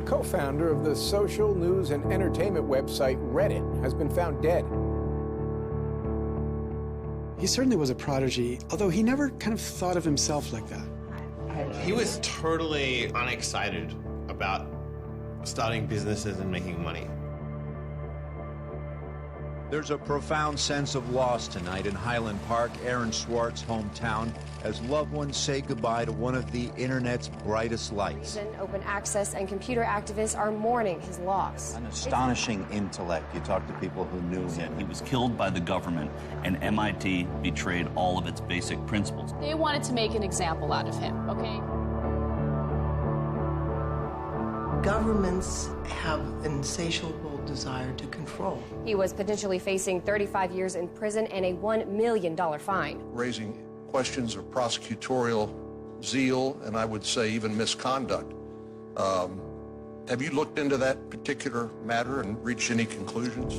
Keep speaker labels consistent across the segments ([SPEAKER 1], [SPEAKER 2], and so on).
[SPEAKER 1] co-founder of the social news and entertainment website Reddit has been found dead.
[SPEAKER 2] He certainly was a prodigy, although he never kind of thought of himself like that.
[SPEAKER 3] He was totally unexcited about starting businesses and making money.
[SPEAKER 4] There's a profound sense of loss tonight in Highland Park, Aaron Swartz' hometown, as loved ones say goodbye to one of the internet's brightest lights.
[SPEAKER 5] Open access and computer activists are mourning his loss.
[SPEAKER 6] An astonishing intellect. You talk to people who knew him.
[SPEAKER 7] He was killed by the government, and MIT betrayed all of its basic principles.
[SPEAKER 8] They wanted to make an example out of him, okay?
[SPEAKER 9] Governments have an insatiable desire to control.
[SPEAKER 5] He was potentially facing 35 years in prison and a $1 million fine.
[SPEAKER 10] Raising questions of prosecutorial zeal, and I would say even misconduct. Have you looked into that particular matter and reached any conclusions?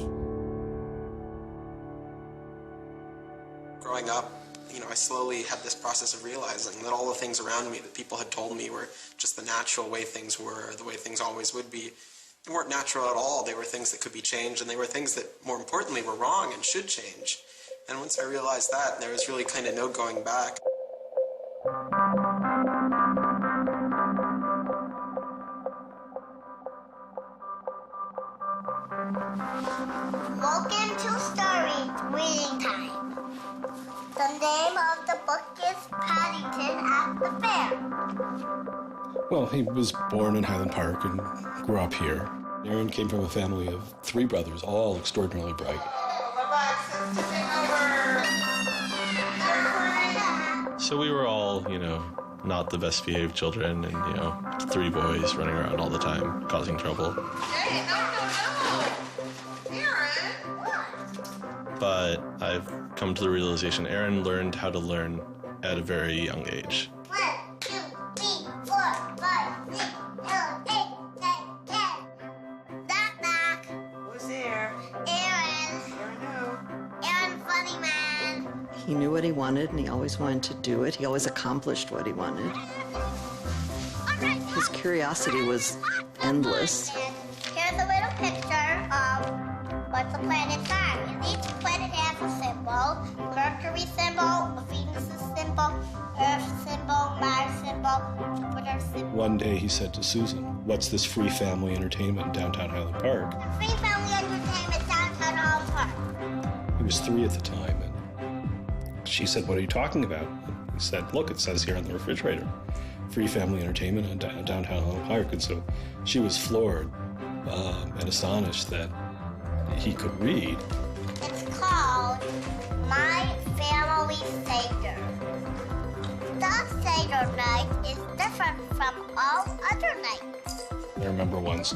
[SPEAKER 11] Growing up, I slowly had this process of realizing that all the things around me that people had told me were just the natural way things were, the way things always would be. They weren't natural at all. They were things that could be changed, and they were things that, more importantly, were wrong and should change. And once I realized that, there was really kind of no going back.
[SPEAKER 12] Welcome to Story Reading Time. The name of the book is Paddington at the Fair.
[SPEAKER 13] Well, he was born in Highland Park and grew up here. Aaron came from a family of 3 brothers, all extraordinarily bright.
[SPEAKER 14] So we were all, not the best behaved children, and, 3 boys running around all the time, causing trouble.
[SPEAKER 12] Hey, no.
[SPEAKER 14] But I've come to the realization Aaron learned how to learn at a very young age.
[SPEAKER 12] 1, 2, 3, 4, 5, 6, 7, 8, 9, 10. Knock, knock.
[SPEAKER 9] Who's there?
[SPEAKER 12] Aaron. Aaron, funny man.
[SPEAKER 15] He knew what he wanted, and he always wanted to do it. He always accomplished what he wanted. His curiosity was endless.
[SPEAKER 12] Here's a little picture of what's the planet's sign. Each planet has a symbol. Mercury symbol, Venus symbol, Earth symbol, Mars symbol, Jupiter symbol.
[SPEAKER 13] One day he said to Susan, "What's this free family entertainment in downtown Highland Park?"
[SPEAKER 12] Free family entertainment downtown Highland Park.
[SPEAKER 13] He was 3 at the time, and she said, "What are you talking about?" And he said, "Look, it says here on the refrigerator, free family entertainment in downtown Highland Park." And so she was floored and astonished that he could read.
[SPEAKER 12] It's called My Family Seder. The Seder night is different from all other nights.
[SPEAKER 13] I remember once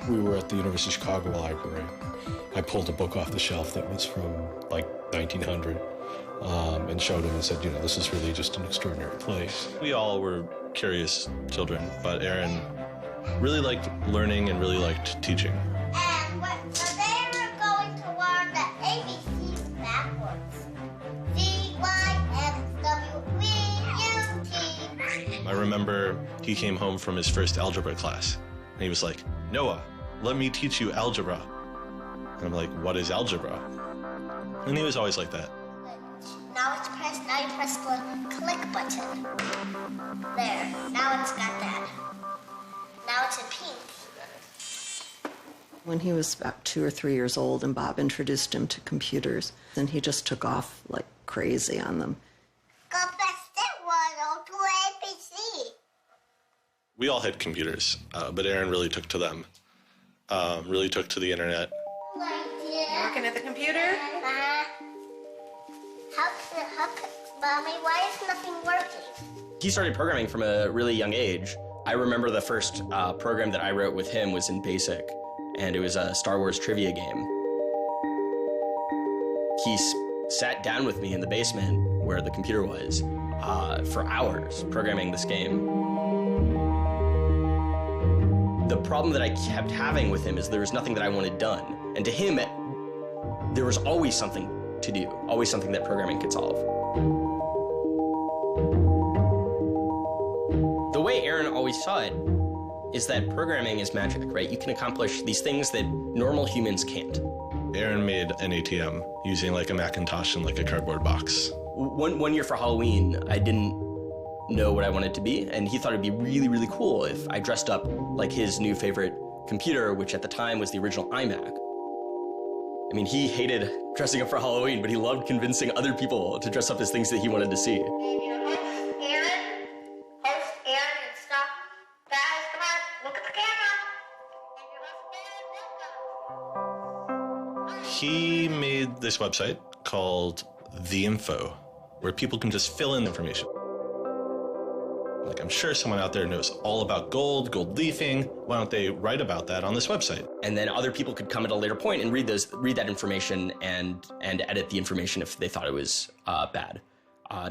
[SPEAKER 13] we were at the University of Chicago Library. I pulled a book off the shelf that was from like 1900 and showed him and said, this is really just an extraordinary place.
[SPEAKER 14] We all were curious children, but Aaron really liked learning and really liked teaching.
[SPEAKER 12] And so they were going to learn the ABCs backwards. C-Y-X-W-E-U-T.
[SPEAKER 14] I remember he came home from his first algebra class, and he was like, "Noah, let me teach you algebra." And I'm like, "What is algebra?" And he was always like that.
[SPEAKER 12] Now you press the click button. There, now it's got that. Now it's in pink.
[SPEAKER 15] When he was about 2 or 3 years old, and Bob introduced him to computers, and he just took off like crazy on them.
[SPEAKER 12] Go press the 102 ABC.
[SPEAKER 14] We all had computers, but Aaron really took to them, really took to the internet.
[SPEAKER 9] Working at the computer?
[SPEAKER 12] Mommy, why is nothing working?
[SPEAKER 16] He started programming from a really young age. I remember the first program that I wrote with him was in BASIC, and it was a Star Wars trivia game. He sat down with me in the basement where the computer was for hours programming this game. The problem that I kept having with him is there was nothing that I wanted done. And to him, there was always something to do, always something that programming could solve. The way Aaron always saw it is that programming is magic, right? You can accomplish these things that normal humans can't.
[SPEAKER 14] Aaron made an ATM using like a Macintosh and like a cardboard box.
[SPEAKER 16] One year for Halloween, I didn't know what I wanted to be, and he thought it'd be really, really cool if I dressed up like his new favorite computer, which at the time was the original iMac. I mean, he hated dressing up for Halloween, but he loved convincing other people to dress up as things that he wanted to see.
[SPEAKER 14] He made this website called The Info, where people can just fill in information. Like, I'm sure someone out there knows all about gold leafing. Why don't they write about that on this website?
[SPEAKER 16] And then other people could come at a later point and read that information and edit the information if they thought it was bad.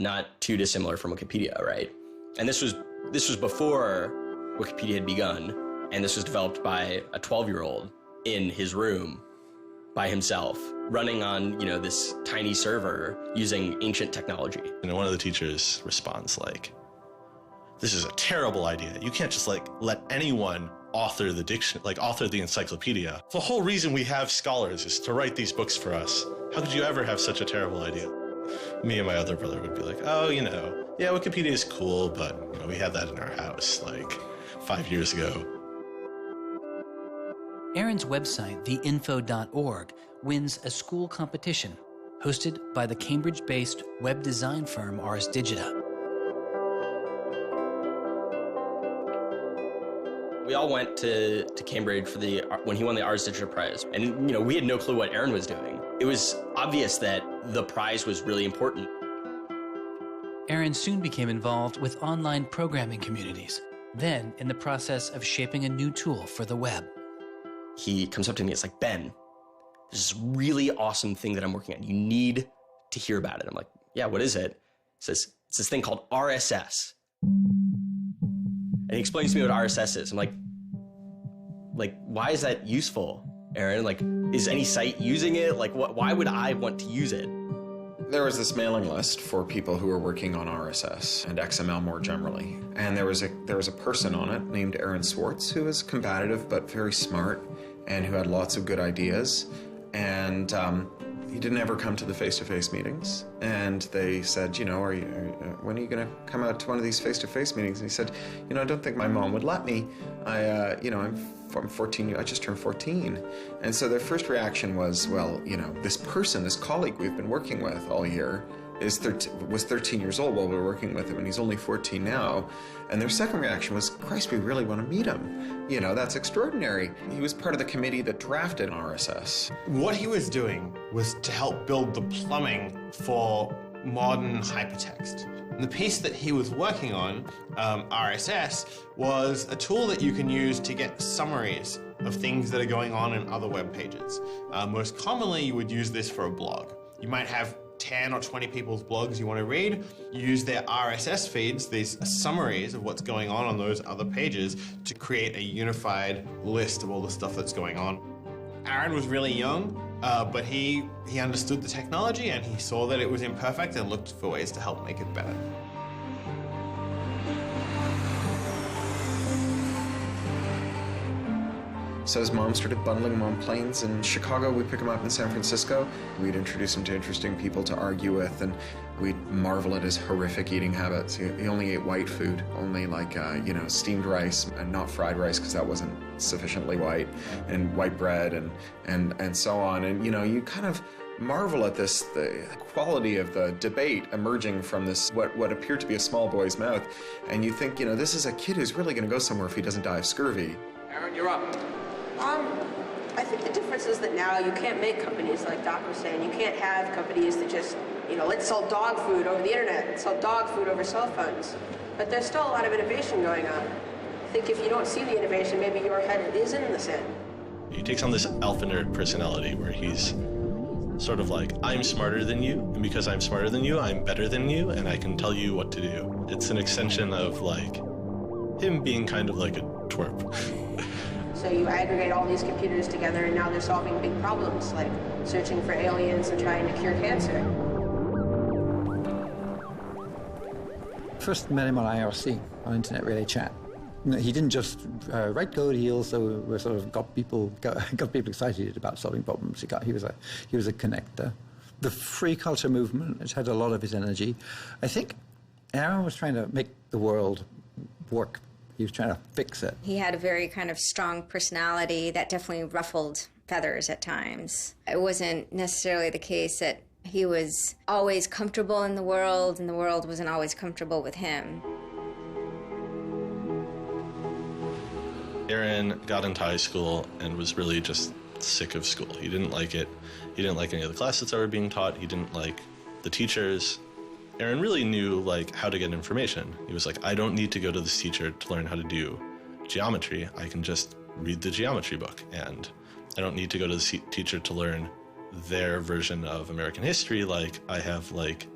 [SPEAKER 16] Not too dissimilar from Wikipedia, right? And this was before Wikipedia had begun, and this was developed by a 12-year-old in his room by himself, running on, this tiny server using ancient technology.
[SPEAKER 14] One of the teachers responds like, "This is a terrible idea. You can't just let anyone author the encyclopedia. The whole reason we have scholars is to write these books for us. How could you ever have such a terrible idea?" Me and my other brother would be like, "Oh, yeah, Wikipedia is cool, but we had that in our house 5 years ago."
[SPEAKER 17] Aaron's website, theinfo.org, wins a school competition hosted by the Cambridge-based web design firm Ars Digita.
[SPEAKER 16] We all went to Cambridge for when he won the Ars Digita Prize. And, we had no clue what Aaron was doing. It was obvious that the prize was really important.
[SPEAKER 17] Aaron soon became involved with online programming communities, then in the process of shaping a new tool for the web.
[SPEAKER 16] He comes up to me, it's like, "Ben, there's this really awesome thing that I'm working on. You need to hear about it." I'm like, "Yeah, what is it?" He says, "It's this thing called RSS." And he explains to me what RSS is. I'm like, why is that useful, Aaron? Is any site using it? Why would I want to use it?
[SPEAKER 18] There was this mailing list for people who were working on RSS and XML more generally. And there was a person on it named Aaron Swartz who was combative but very smart and who had lots of good ideas. And he didn't ever come to the face-to-face meetings. And they said, when are you going to come out to one of these face-to-face meetings? And he said, I don't think my mom would let me. I'm 14, I just turned 14. And so their first reaction was, well, this person, this colleague we've been working with all year was 13 years old while we were working with him, and he's only 14 now. And their second reaction was, Christ, we really want to meet him. That's extraordinary. He was part of the committee that drafted RSS.
[SPEAKER 3] What he was doing was to help build the plumbing for modern hypertext. And the piece that he was working on, RSS, was a tool that you can use to get summaries of things that are going on in other web pages. Most commonly, you would use this for a blog. You might have 10 or 20 people's blogs you want to read. You use their RSS feeds, these summaries of what's going on those other pages, to create a unified list of all the stuff that's going on. Aaron was really young, but he understood the technology and he saw that it was imperfect and looked for ways to help make it better.
[SPEAKER 18] So his mom started bundling him on planes in Chicago. We'd pick him up in San Francisco. We'd introduce him to interesting people to argue with, and we'd marvel at his horrific eating habits. He only ate white food, only steamed rice and not fried rice because that wasn't sufficiently white, and white bread and so on. And you kind of marvel at this, the quality of the debate emerging from this, what appeared to be a small boy's mouth. And you think, this is a kid who's really going to go somewhere if he doesn't die of scurvy.
[SPEAKER 19] Aaron, you're up. I think the difference is that now you can't make companies like Doc was saying. You can't have companies that just, let's sell dog food over the internet, let's sell dog food over cell phones. But there's still a lot of innovation going on. I think if you don't see the innovation, maybe your head is in the sand.
[SPEAKER 14] He takes on this alpha nerd personality where he's sort of like, I'm smarter than you, and because I'm smarter than you, I'm better than you, and I can tell you what to do. It's an extension of him being kind of like a twerp.
[SPEAKER 19] So you aggregate all these computers together and now they're solving big problems like searching for aliens and trying to cure cancer.
[SPEAKER 20] First met him on IRC, on Internet Relay Chat. He didn't just write code. He also sort of got people excited about solving problems. He was a connector. The free culture movement has had a lot of his energy. I think Aaron was trying to make the world work. He was trying to fix it.
[SPEAKER 21] He had a very kind of strong personality that definitely ruffled feathers at times. It wasn't necessarily the case that he was always comfortable in the world and the world wasn't always comfortable with him.
[SPEAKER 13] Aaron got into high school and was really just sick of school. He didn't like it. He didn't like any of the classes that were being taught. He didn't like the teachers. Aaron really knew like how to get information. He was like, I don't need to go to this teacher to learn how to do geometry. I can just read the geometry book, and I don't need to go to the teacher to learn their version of American history. Like, I have like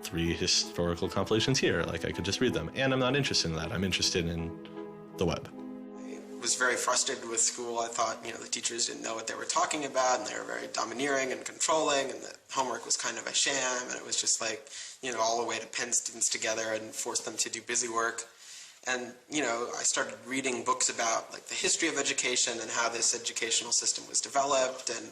[SPEAKER 13] 3 historical compilations here. Like, I could just read them, and I'm not interested in that. I'm interested in the web.
[SPEAKER 11] I was very frustrated with school. I thought, the teachers didn't know what they were talking about, and they were very domineering and controlling, and the homework was kind of a sham, and it was just like, all the way to pen students together and force them to do busy work. And, I started reading books about like the history of education and how this educational system was developed, and,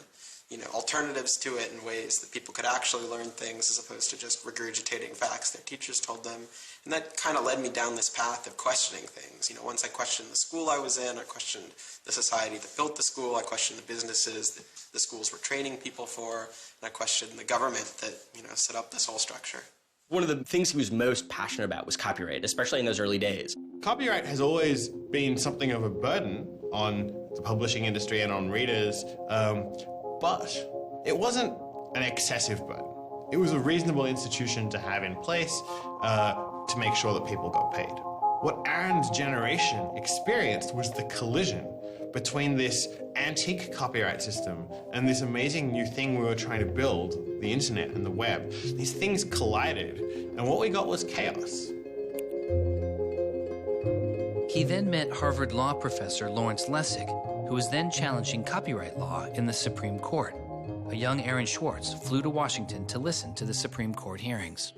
[SPEAKER 11] alternatives to it in ways that people could actually learn things as opposed to just regurgitating facts their teachers told them. And that kind of led me down this path of questioning things. Once I questioned the school I was in, I questioned the society that built the school, I questioned the businesses that the schools were training people for, and I questioned the government that, set up this whole structure.
[SPEAKER 16] One of the things he was most passionate about was copyright, especially in those early days.
[SPEAKER 3] Copyright has always been something of a burden on the publishing industry and on readers, but it wasn't an excessive burden. It was a reasonable institution to have in place to make sure that people got paid. What Aaron's generation experienced was the collision between this antique copyright system and this amazing new thing we were trying to build, the internet and the web. These things collided, and what we got was chaos.
[SPEAKER 17] He then met Harvard law professor Lawrence Lessig, who was then challenging copyright law in the Supreme Court. A young Aaron Swartz flew to Washington to listen to the Supreme Court hearings.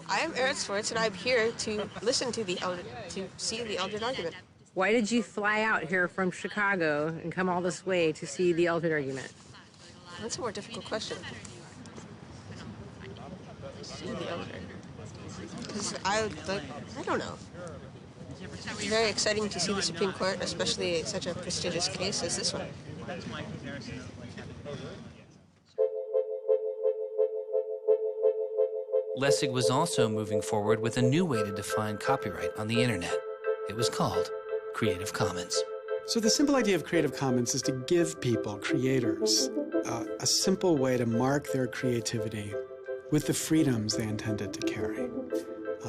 [SPEAKER 19] I am Aaron Swartz, and I'm here to listen to see the Eldred argument.
[SPEAKER 22] Why did you fly out here from Chicago and come all this way to see the Eldred argument?
[SPEAKER 19] That's a more difficult question. See the Eldred. Because I don't know. It's very exciting to see the Supreme Court, especially such a prestigious case as this one.
[SPEAKER 17] Lessig was also moving forward with a new way to define copyright on the internet. It was called Creative Commons.
[SPEAKER 2] So the simple idea of Creative Commons is to give people, creators, a simple way to mark their creativity with the freedoms they intended to carry.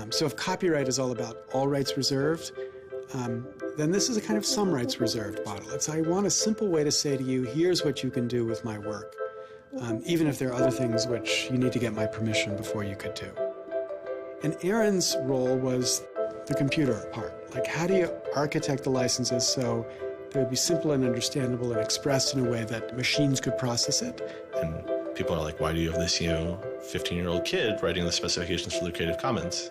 [SPEAKER 2] So if copyright is all about all rights reserved, then this is a kind of some rights reserved model. It's, I want a simple way to say to you, here's what you can do with my work, even if there are other things which you need to get my permission before you could do. And Aaron's role was the computer part. Like, how do you architect the licenses so they would be simple and understandable and expressed in a way that machines could process it?
[SPEAKER 13] And people are like, why do you have this, 15-year-old kid writing the specifications for the Creative Commons?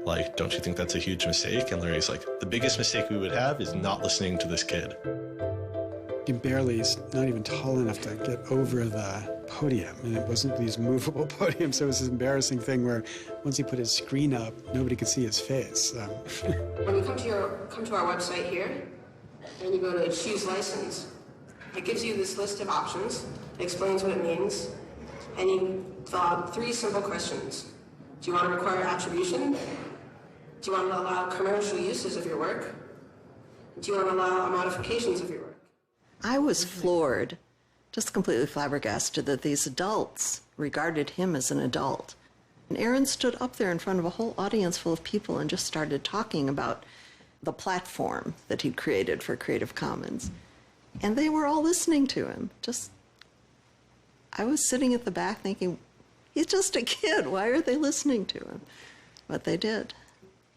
[SPEAKER 13] Like, don't you think that's a huge mistake? And Larry's like, the biggest mistake we would have is not listening to this kid.
[SPEAKER 2] He barely, he's not even tall enough to get over the podium. And it wasn't these movable podiums, so it was this embarrassing thing where once he put his screen up, nobody could see his face.
[SPEAKER 19] When you come to our website here, and you go to choose license, it gives you this list of options, it explains what it means, and you fill out 3 simple questions. Do you want to require attribution? Do you want to allow commercial uses of your work? Do you want to allow modifications of your work?
[SPEAKER 15] I was floored, just completely flabbergasted that these adults regarded him as an adult. And Aaron stood up there in front of a whole audience full of people and just started talking about the platform that he'd created for Creative Commons. And they were all listening to him. I was sitting at the back thinking, he's just a kid. Why are they listening to him? But they did.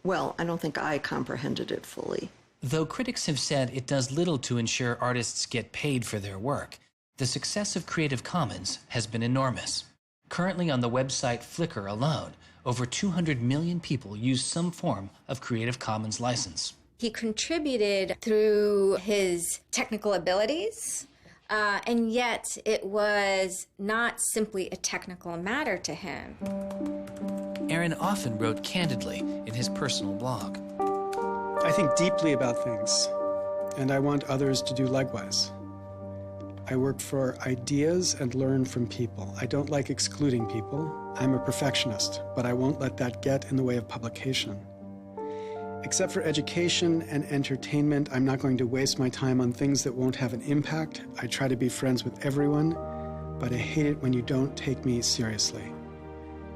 [SPEAKER 15] Well, I don't think I comprehended it fully.
[SPEAKER 17] Though critics have said it does little to ensure artists get paid for their work, the success of Creative Commons has been enormous. Currently on the website Flickr alone, over 200 million people use some form of Creative Commons license.
[SPEAKER 21] He contributed through his technical abilities, and yet it was not simply a technical matter to him.
[SPEAKER 17] Aaron often wrote candidly in his personal blog.
[SPEAKER 2] I think deeply about things, and I want others to do likewise. I work for ideas and learn from people. I don't like excluding people. I'm a perfectionist, but I won't let that get in the way of publication. Except for education and entertainment, I'm not going to waste my time on things that won't have an impact. I try to be friends with everyone, but I hate it when you don't take me seriously.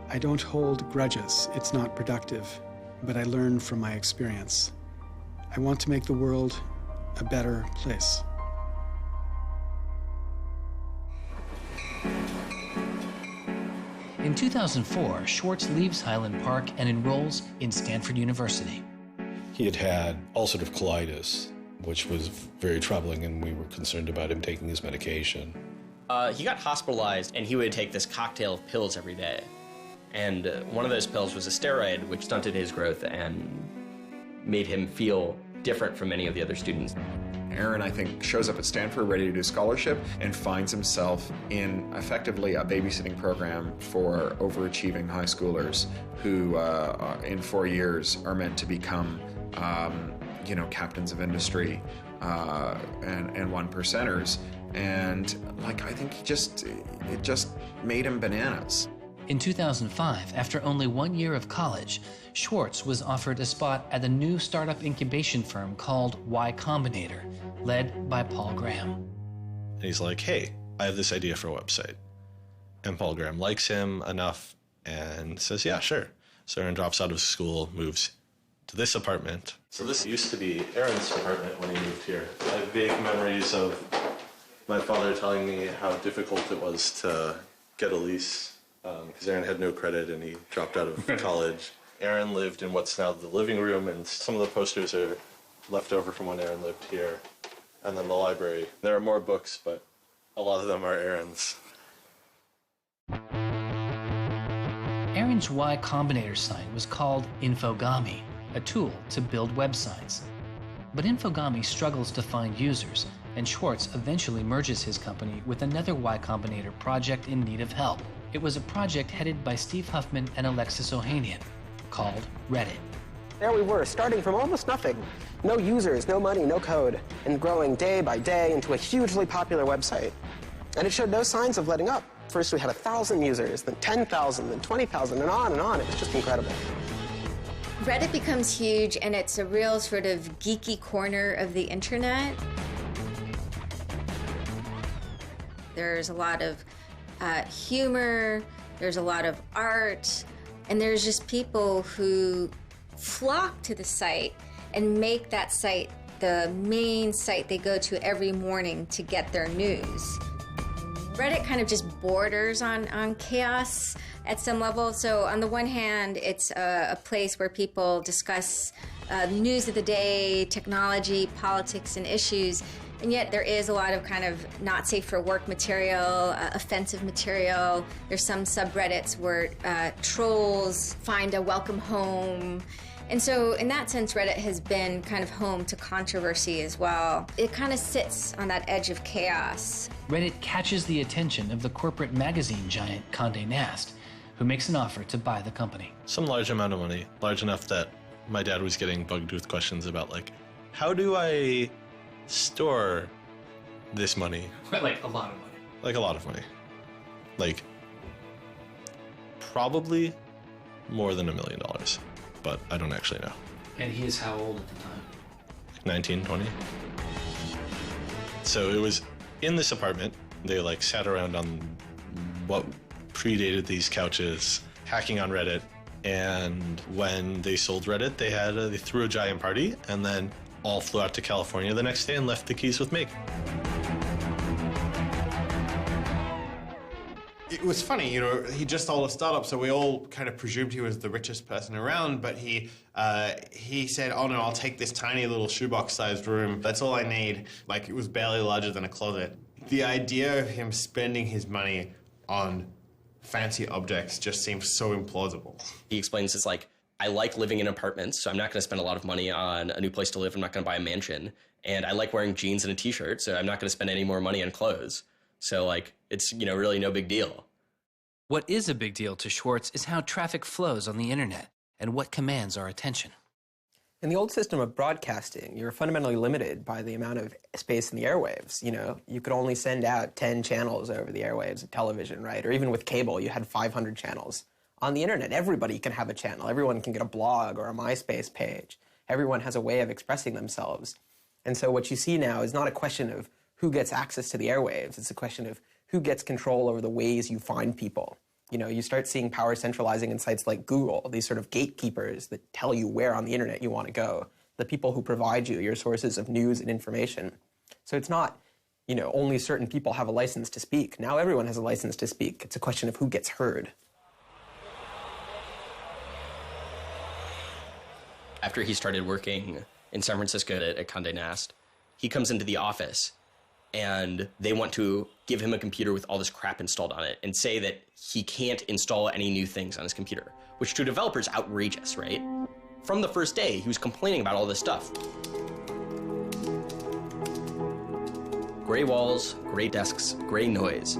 [SPEAKER 2] I don't hold grudges. It's not productive, but I learn from my experience. I want to make the world a better place.
[SPEAKER 17] In 2004, Swartz leaves Highland Park and enrolls in Stanford University.
[SPEAKER 13] He had had ulcerative colitis, which was very troubling, and we were concerned about him taking his medication.
[SPEAKER 16] He got hospitalized, and he would take this cocktail of pills every day. And one of those pills was a steroid, which stunted his growth and made him feel different from many of the other students.
[SPEAKER 18] Aaron, I think, shows up at Stanford ready to do scholarship and finds himself in effectively a babysitting program for overachieving high schoolers who, in 4 years, are meant to become, captains of industry and one percenters. And I think it just made him bananas.
[SPEAKER 17] In 2005, after only 1 year of college, Swartz was offered a spot at a new startup incubation firm called Y Combinator, led by Paul Graham.
[SPEAKER 14] And he's like, hey, I have this idea for a website. And Paul Graham likes him enough and says, yeah, sure. So Aaron drops out of school, moves to this apartment. So this used to be Aaron's apartment when he moved here. I have vague memories of my father telling me how difficult it was to get a lease because Aaron had no credit and he dropped out of college. Aaron lived in what's now the living room, and some of the posters are left over from when Aaron lived here. And then the library. There are more books, but a lot of them are Aaron's.
[SPEAKER 17] Aaron's Y Combinator site was called Infogami, a tool to build websites. But Infogami struggles to find users, and Swartz eventually merges his company with another Y Combinator project in need of help. It was a project headed by Steve Huffman and Alexis Ohanian, called Reddit.
[SPEAKER 1] There we were, starting from almost nothing. No users, no money, no code, and growing day by day into a hugely popular website. And it showed no signs of letting up. First we had 1,000 users, then 10,000, then 20,000, and on and on. It was just incredible.
[SPEAKER 21] Reddit becomes huge, and it's a real sort of geeky corner of the internet. There's a lot of humor, there's a lot of art, and there's just people who flock to the site and make that site the main site they go to every morning to get their news. Reddit kind of just borders on chaos at some level. So on the one hand, it's a place where people discuss news of the day, technology, politics, and issues. And yet there is a lot of kind of not safe for work material, offensive material. There's some subreddits where trolls find a welcome home. And so in that sense, Reddit has been kind of home to controversy as well. It kind of sits on that edge of chaos.
[SPEAKER 17] Reddit catches the attention of the corporate magazine giant Condé Nast, who makes an offer to buy the company.
[SPEAKER 14] Some large amount of money, large enough that my dad was getting bugged with questions about, how do I store this money?
[SPEAKER 17] Like a lot of money.
[SPEAKER 14] Like a lot of money. Probably more than $1 million, but I don't actually know.
[SPEAKER 17] And he is how old at the time?
[SPEAKER 14] 19, 20. So it was in this apartment. They sat around on what predated these couches, hacking on Reddit. And when they sold Reddit, they threw a giant party and then all flew out to California the next day and left the keys with me. It was funny, he just sold a startup, so we all kind of presumed he was the richest person around, but he said, oh no, I'll take this tiny little shoebox-sized room. That's all I need. It was barely larger than a closet. The idea of him spending his money on fancy objects just seems so implausible.
[SPEAKER 16] He explains it's I like living in apartments, so I'm not going to spend a lot of money on a new place to live. I'm not going to buy a mansion. And I like wearing jeans and a t-shirt, so I'm not going to spend any more money on clothes. So, like, it's, you know, really no big deal.
[SPEAKER 17] What is a big deal to Swartz is how traffic flows on the internet and what commands our attention.
[SPEAKER 1] In the old system of broadcasting, you're fundamentally limited by the amount of space in the airwaves. You know, you could only send out 10 channels over the airwaves of television, right? Or even with cable, you had 500 channels. On the internet, everybody can have a channel. Everyone can get a blog or a MySpace page. Everyone has a way of expressing themselves. And so what you see now is not a question of who gets access to the airwaves. It's a question of who gets control over the ways you find people. You know, you start seeing power centralizing in sites like Google, these sort of gatekeepers that tell you where on the internet you want to go, the people who provide you your sources of news and information. So it's not, you know, only certain people have a license to speak. Now everyone has a license to speak. It's a question of who gets heard.
[SPEAKER 16] After he started working in San Francisco at Condé Nast, he comes into the office and they want to give him a computer with all this crap installed on it and say that he can't install any new things on his computer, which to a developer is outrageous, right? From the first day, he was complaining about all this stuff. Gray walls, gray desks, gray noise.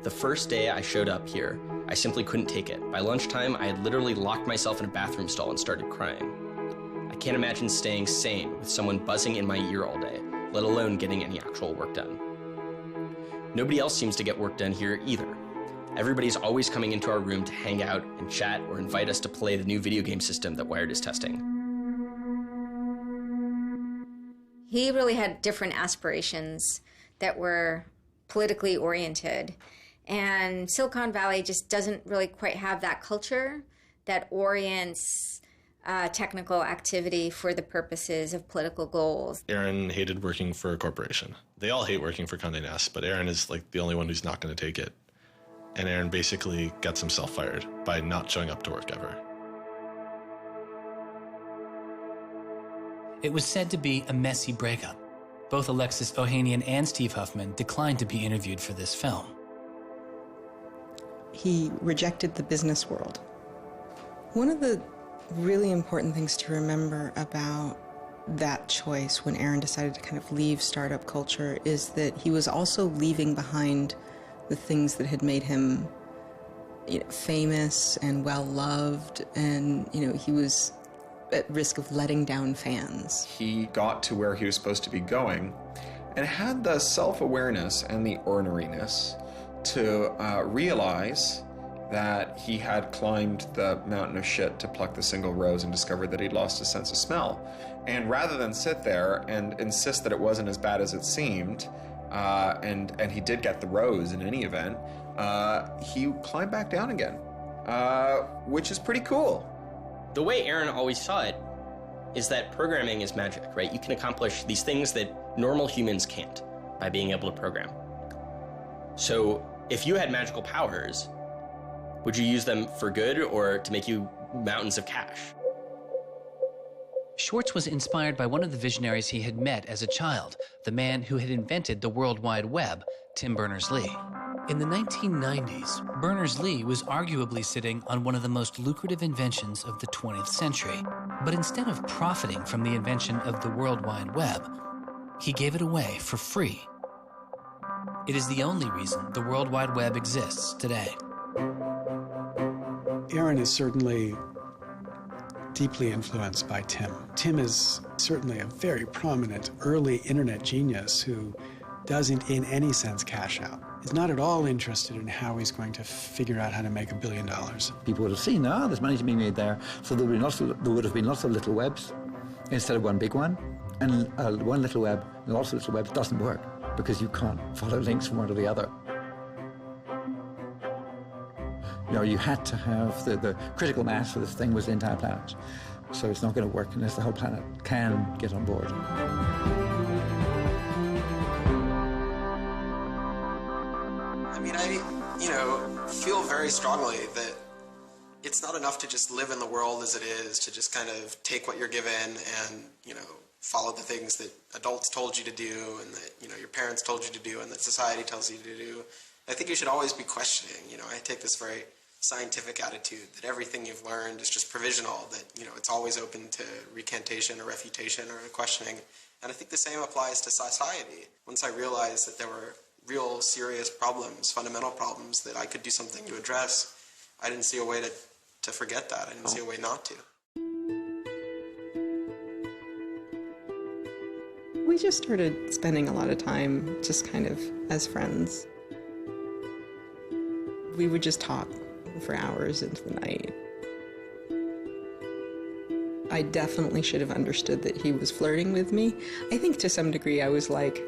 [SPEAKER 16] The first day I showed up here, I simply couldn't take it. By lunchtime, I had literally locked myself in a bathroom stall and started crying. I can't imagine staying sane with someone buzzing in my ear all day, let alone getting any actual work done. Nobody else seems to get work done here either. Everybody's always coming into our room to hang out and chat or invite us to play the new video game system that Wired is testing.
[SPEAKER 21] He really had different aspirations that were politically oriented. And Silicon Valley just doesn't really quite have that culture that orients technical activity for the purposes of political goals.
[SPEAKER 14] Aaron hated working for a corporation. They all hate working for Condé Nast, but Aaron is like the only one who's not going to take it. And Aaron basically gets himself fired by not showing up to work ever.
[SPEAKER 17] It was said to be a messy breakup. Both Alexis Ohanian and Steve Huffman declined to be interviewed for this film.
[SPEAKER 4] He rejected the business world. One of the really important things to remember about that choice when Aaron decided to kind of leave startup culture is that he was also leaving behind the things that had made him, you know, famous and well-loved, and, you know, he was at risk of letting down fans.
[SPEAKER 18] He got to where he was supposed to be going and had the self-awareness and the orneriness to realize that he had climbed the mountain of shit to pluck the single rose and discovered that he'd lost his sense of smell. And rather than sit there and insist that it wasn't as bad as it seemed, and he did get the rose in any event, he climbed back down again, which is pretty cool.
[SPEAKER 16] The way Aaron always saw it is that programming is magic, right? You can accomplish these things that normal humans can't by being able to program. So if you had magical powers, would you use them for good or to make you mountains of cash?
[SPEAKER 17] Swartz was inspired by one of the visionaries he had met as a child, the man who had invented the World Wide Web, Tim Berners-Lee. In the 1990s, Berners-Lee was arguably sitting on one of the most lucrative inventions of the 20th century. But instead of profiting from the invention of the World Wide Web, he gave it away for free. It is the only reason the World Wide Web exists today.
[SPEAKER 2] Aaron is certainly deeply influenced by Tim. Tim is certainly a very prominent early internet genius who doesn't in any sense cash out. He's not at all interested in how he's going to figure out how to make $1 billion.
[SPEAKER 20] People would have seen, there's money to be made there. So there would have been lots of little webs instead of one big one. And one little web and lots of little webs doesn't work because you can't follow links from one to the other. You know, you had to have the critical mass for this thing was the entire planet. So it's not going to work unless the whole planet can get on board.
[SPEAKER 11] I mean, I feel very strongly that it's not enough to just live in the world as it is, to just kind of take what you're given and, follow the things that adults told you to do and that, your parents told you to do and that society tells you to do. I think you should always be questioning. I take this very scientific attitude that everything you've learned is just provisional, that, you know, it's always open to recantation or refutation or questioning. And I think the same applies to society. Once I realized that there were real serious problems, fundamental problems that I could do something to address, I didn't see a way to forget that. I didn't see a way not to.
[SPEAKER 4] We just started spending a lot of time just kind of as friends. We would just talk for hours into the night. I definitely should have understood that he was flirting with me. I think to some degree I was like,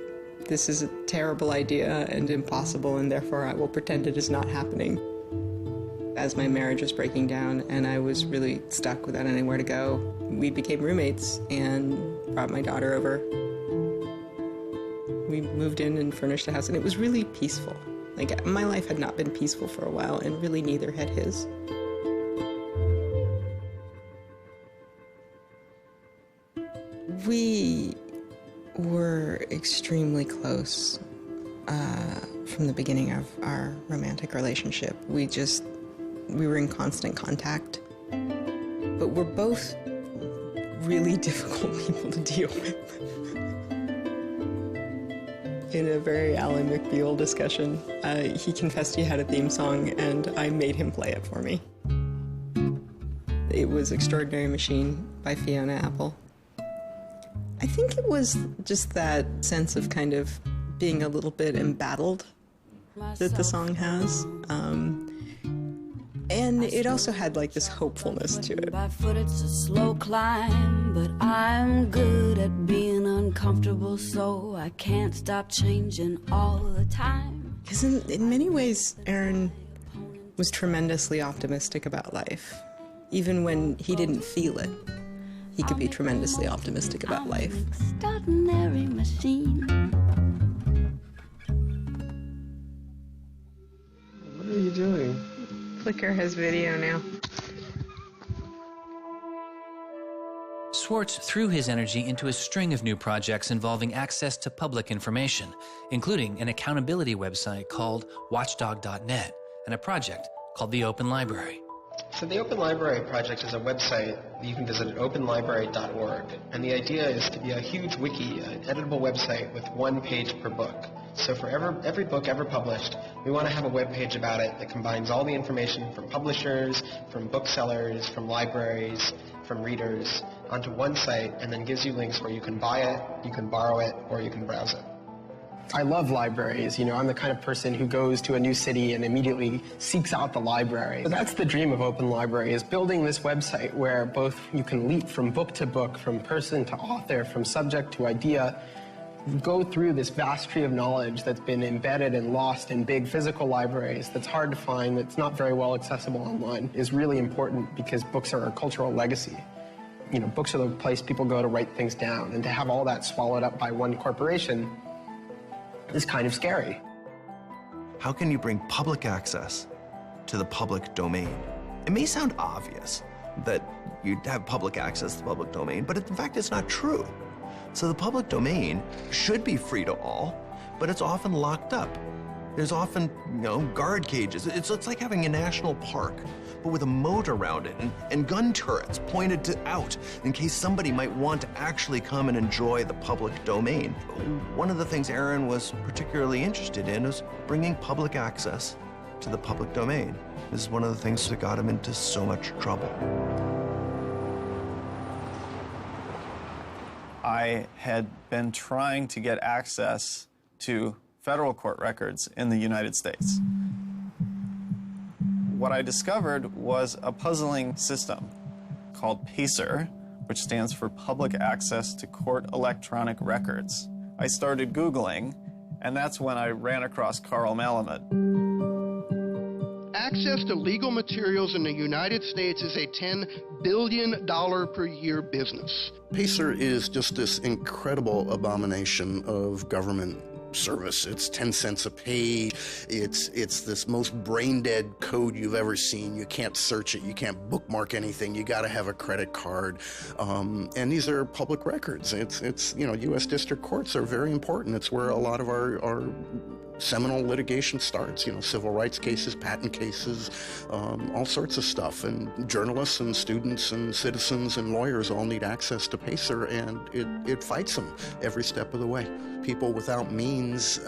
[SPEAKER 4] this is a terrible idea and impossible, and therefore I will pretend it is not happening. As my marriage was breaking down and I was really stuck without anywhere to go, we became roommates and brought my daughter over. We moved in and furnished the house, and it was really peaceful. Like, my life had not been peaceful for a while, and really neither had his. We were extremely close from the beginning of our romantic relationship. We were in constant contact. But we're both really difficult people to deal with. In a very Ally McBeal discussion, he confessed he had a theme song, and I made him play it for me. It was Extraordinary Machine by Fiona Apple. I think it was just that sense of kind of being a little bit embattled that the song has. And it also had like this hopefulness to it.
[SPEAKER 6] By foot it's a slow climb, but I'm good at being uncomfortable, so I can't stop changing all the time.
[SPEAKER 4] Because in many ways, Aaron was tremendously optimistic about life. Even when he didn't feel it, he could be tremendously optimistic about life.
[SPEAKER 6] Extraordinary machine.
[SPEAKER 1] What are you doing?
[SPEAKER 4] Flickr has video now.
[SPEAKER 17] Swartz threw his energy into a string of new projects involving access to public information, including an accountability website called watchdog.net and a project called the Open Library.
[SPEAKER 1] So the Open Library project is a website that you can visit at openlibrary.org. And the idea is to be a huge wiki, an editable website with one page per book. So for every book ever published, we want to have a web page about it that combines all the information from publishers, from booksellers, from libraries, from readers onto one site, and then gives you links where you can buy it, you can borrow it, or you can browse it. I love libraries. You know, I'm the kind of person who goes to a new city and immediately seeks out the library. So that's the dream of Open Library, is building this website where both you can leap from book to book, from person to author, from subject to idea, go through this vast tree of knowledge that's been embedded and lost in big physical libraries that's hard to find, that's not very well accessible online, is really important because books are a cultural legacy. You know, books are the place people go to write things down, and to have all that swallowed up by one corporation is kind of scary.
[SPEAKER 7] How can you bring public access to the public domain? It may sound obvious that you'd have public access to the public domain, but in fact it's not true. So the public domain should be free to all, but it's often locked up. There's often, guard cages. It's like having a national park, but with a moat around it and gun turrets pointed out in case somebody might want to actually come and enjoy the public domain. One of the things Aaron was particularly interested in was bringing public access to the public domain. This is one of the things that got him into so much trouble.
[SPEAKER 23] I had been trying to get access to federal court records in the United States. What I discovered was a puzzling system called PACER, which stands for Public Access to Court Electronic Records. I started Googling, and that's when I ran across Carl Malamud.
[SPEAKER 24] Access to legal materials in the United States is a $10 billion per year business.
[SPEAKER 25] PACER is just this incredible abomination of government service. It's 10 cents a page. It's this most brain-dead code you've ever seen. You can't search it. You can't bookmark anything. You got to have a credit card. And these are public records. It's U.S. district courts are very important. It's where a lot of our seminal litigation starts, civil rights cases, patent cases, all sorts of stuff. And journalists and students and citizens and lawyers all need access to PACER, and it fights them every step of the way. People without means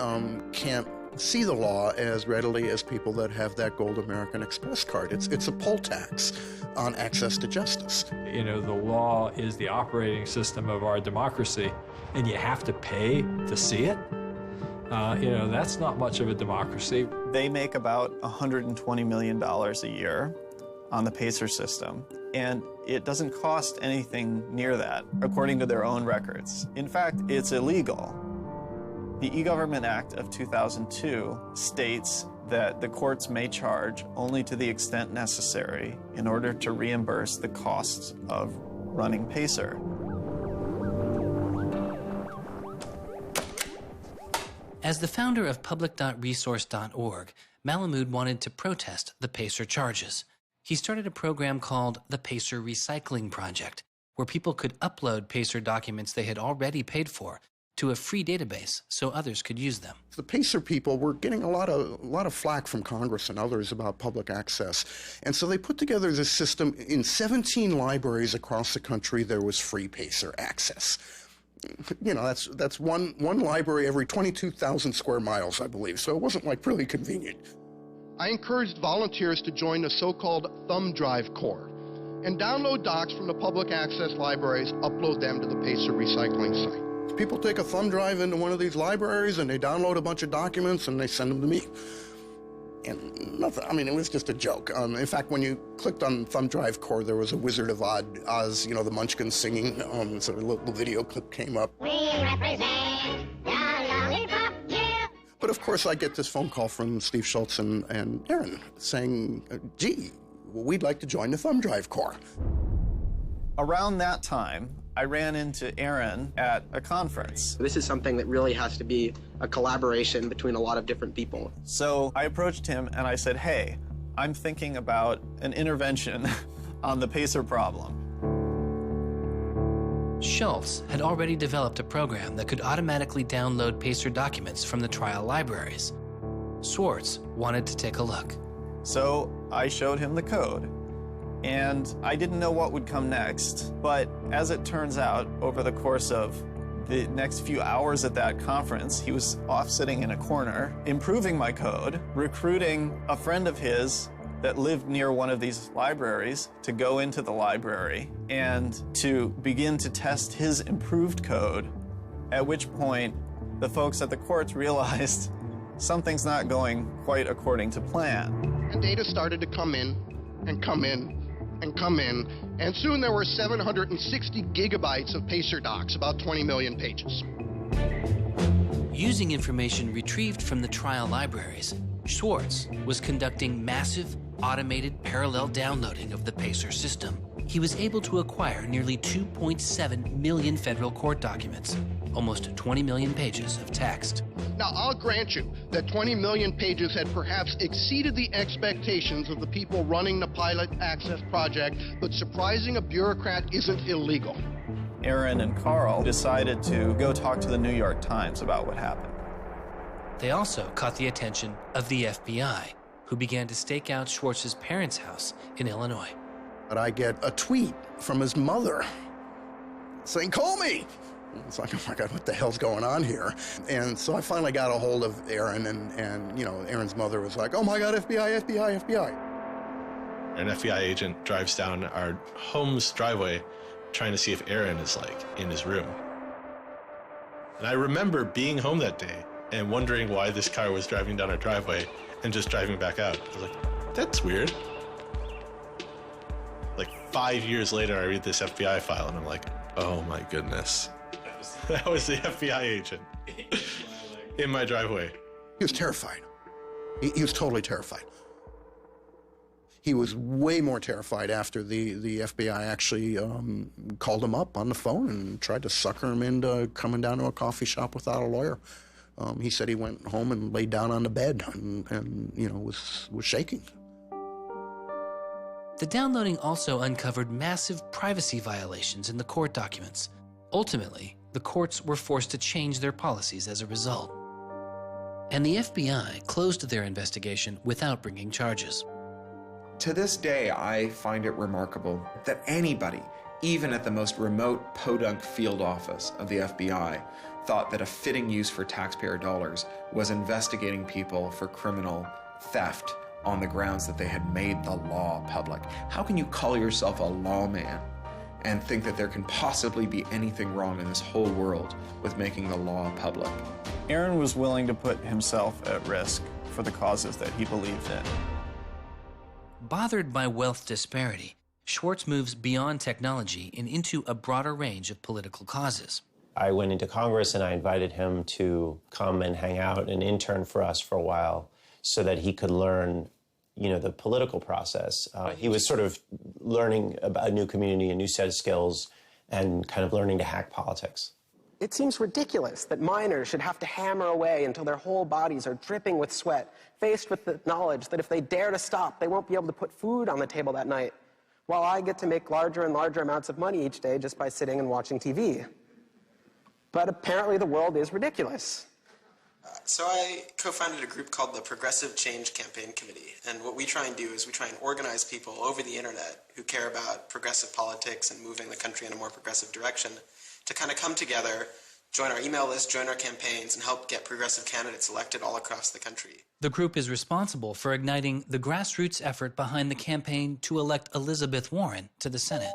[SPEAKER 25] can't see the law as readily as people that have that gold American Express card. It's a poll tax on access to justice.
[SPEAKER 5] The law is the operating system of our democracy, and you have to pay to see it. That's not much of a democracy.
[SPEAKER 23] They make about $120 million a year on the PACER system, and it doesn't cost anything near that, according to their own records. In fact, it's illegal. The E-Government Act of 2002 states that the courts may charge only to the extent necessary in order to reimburse the costs of running PACER.
[SPEAKER 17] As the founder of public.resource.org, Malamud wanted to protest the PACER charges. He started a program called the PACER Recycling Project, where people could upload PACER documents they had already paid for to a free database so others could use them.
[SPEAKER 25] The PACER people were getting a lot of flack from Congress and others about public access. And so they put together this system. In 17 libraries across the country, there was free PACER access. That's one library every 22,000 square miles, I believe. So it wasn't really convenient.
[SPEAKER 24] I encouraged volunteers to join the so-called Thumb Drive Corps and download docs from the public access libraries, upload them to the PACER recycling site.
[SPEAKER 25] People take a thumb drive into one of these libraries and they download a bunch of documents and they send them to me. And nothing, it was just a joke. In fact, when you clicked on Thumb Drive Core, there was a Wizard of Oz, the Munchkins singing, so a little video clip came up.
[SPEAKER 8] We represent the Lollipop Guild.
[SPEAKER 25] But of course, I get this phone call from Steve Schultz and Aaron saying, gee, we'd like to join the Thumb Drive Corps.
[SPEAKER 23] Around that time, I ran into Aaron at a conference.
[SPEAKER 1] This is something that really has to be a collaboration between a lot of different people.
[SPEAKER 23] So I approached him and I said, hey, I'm thinking about an intervention on the PACER problem.
[SPEAKER 17] Schultz had already developed a program that could automatically download PACER documents from the trial libraries. Swartz wanted to take a look.
[SPEAKER 23] So I showed him the code. And I didn't know what would come next, but as it turns out, over the course of the next few hours at that conference, he was off sitting in a corner, improving my code, recruiting a friend of his that lived near one of these libraries to go into the library and to begin to test his improved code, at which point the folks at the courts realized something's not going quite according to plan.
[SPEAKER 24] And data started to come in and come in and come in, and soon there were 760 gigabytes of PACER docs, about 20 million pages.
[SPEAKER 17] Using information retrieved from the trial libraries, Swartz was conducting massive, automated parallel downloading of the PACER system. He was able to acquire nearly 2.7 million federal court documents, almost 20 million pages of text.
[SPEAKER 24] Now, I'll grant you that 20 million pages had perhaps exceeded the expectations of the people running the Pilot Access Project, but surprising a bureaucrat isn't illegal.
[SPEAKER 23] Aaron and Carl decided to go talk to the New York Times about what happened.
[SPEAKER 17] They also caught the attention of the FBI, who began to stake out Schwartz's parents' house in Illinois.
[SPEAKER 25] But I get a tweet from his mother saying, call me. It's like, oh my God, what the hell's going on here? And so I finally got a hold of Aaron, and Aaron's mother was like, oh my God, FBI, FBI, FBI.
[SPEAKER 14] An FBI agent drives down our home's driveway trying to see if Aaron is in his room. And I remember being home that day and wondering why this car was driving down our driveway and just driving back out. I was like, that's weird. 5 years later, I read this FBI file and I'm like, oh my goodness. That was the FBI agent in my driveway.
[SPEAKER 25] He was terrified. He was totally terrified. He was way more terrified after the FBI actually called him up on the phone and tried to sucker him into coming down to a coffee shop without a lawyer. He said he went home and laid down on the bed and was shaking.
[SPEAKER 17] The downloading also uncovered massive privacy violations in the court documents. Ultimately, the courts were forced to change their policies as a result. and the FBI closed their investigation without bringing charges.
[SPEAKER 18] To this day, I find it remarkable that anybody, even at the most remote podunk field office of the FBI, thought that a fitting use for taxpayer dollars was investigating people for criminal theft on the grounds that they had made the law public. How can you call yourself a lawman and think that there can possibly be anything wrong in this whole world with making the law public?
[SPEAKER 23] Aaron was willing to put himself at risk for the causes that he believed in.
[SPEAKER 17] Bothered by wealth disparity, Swartz moves beyond technology and into a broader range of political causes.
[SPEAKER 3] I went into Congress and I invited him to come and hang out and intern for us for a while so that he could learn, the political process. He was sort of learning about a new community, a new set of skills, and kind of learning to hack politics.
[SPEAKER 1] It seems ridiculous that miners should have to hammer away until their whole bodies are dripping with sweat, faced with the knowledge that if they dare to stop, they won't be able to put food on the table that night, while I get to make larger and larger amounts of money each day just by sitting and watching TV. But apparently the world is ridiculous.
[SPEAKER 11] So I co-founded a group called the Progressive Change Campaign Committee, and what we try and do is we try and organize people over the internet who care about progressive politics and moving the country in a more progressive direction to kind of come together, join our email list, join our campaigns, and help get progressive candidates elected all across the country.
[SPEAKER 17] The group is responsible for igniting the grassroots effort behind the campaign to elect Elizabeth Warren to the Senate.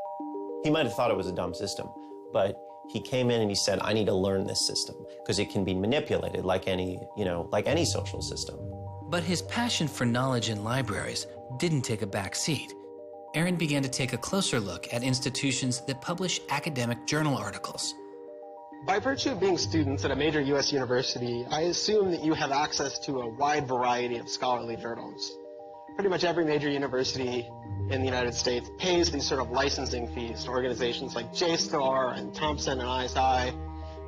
[SPEAKER 3] He might have thought it was a dumb system, but he came in and he said, I need to learn this system because it can be manipulated like any social system.
[SPEAKER 17] But his passion for knowledge in libraries didn't take a back seat. Aaron began to take a closer look at institutions that publish academic journal articles.
[SPEAKER 1] By virtue of being students at a major U.S. university, I assume that you have access to a wide variety of scholarly journals. Pretty much every major university in the United States pays these sort of licensing fees to organizations like JSTOR and Thomson and ISI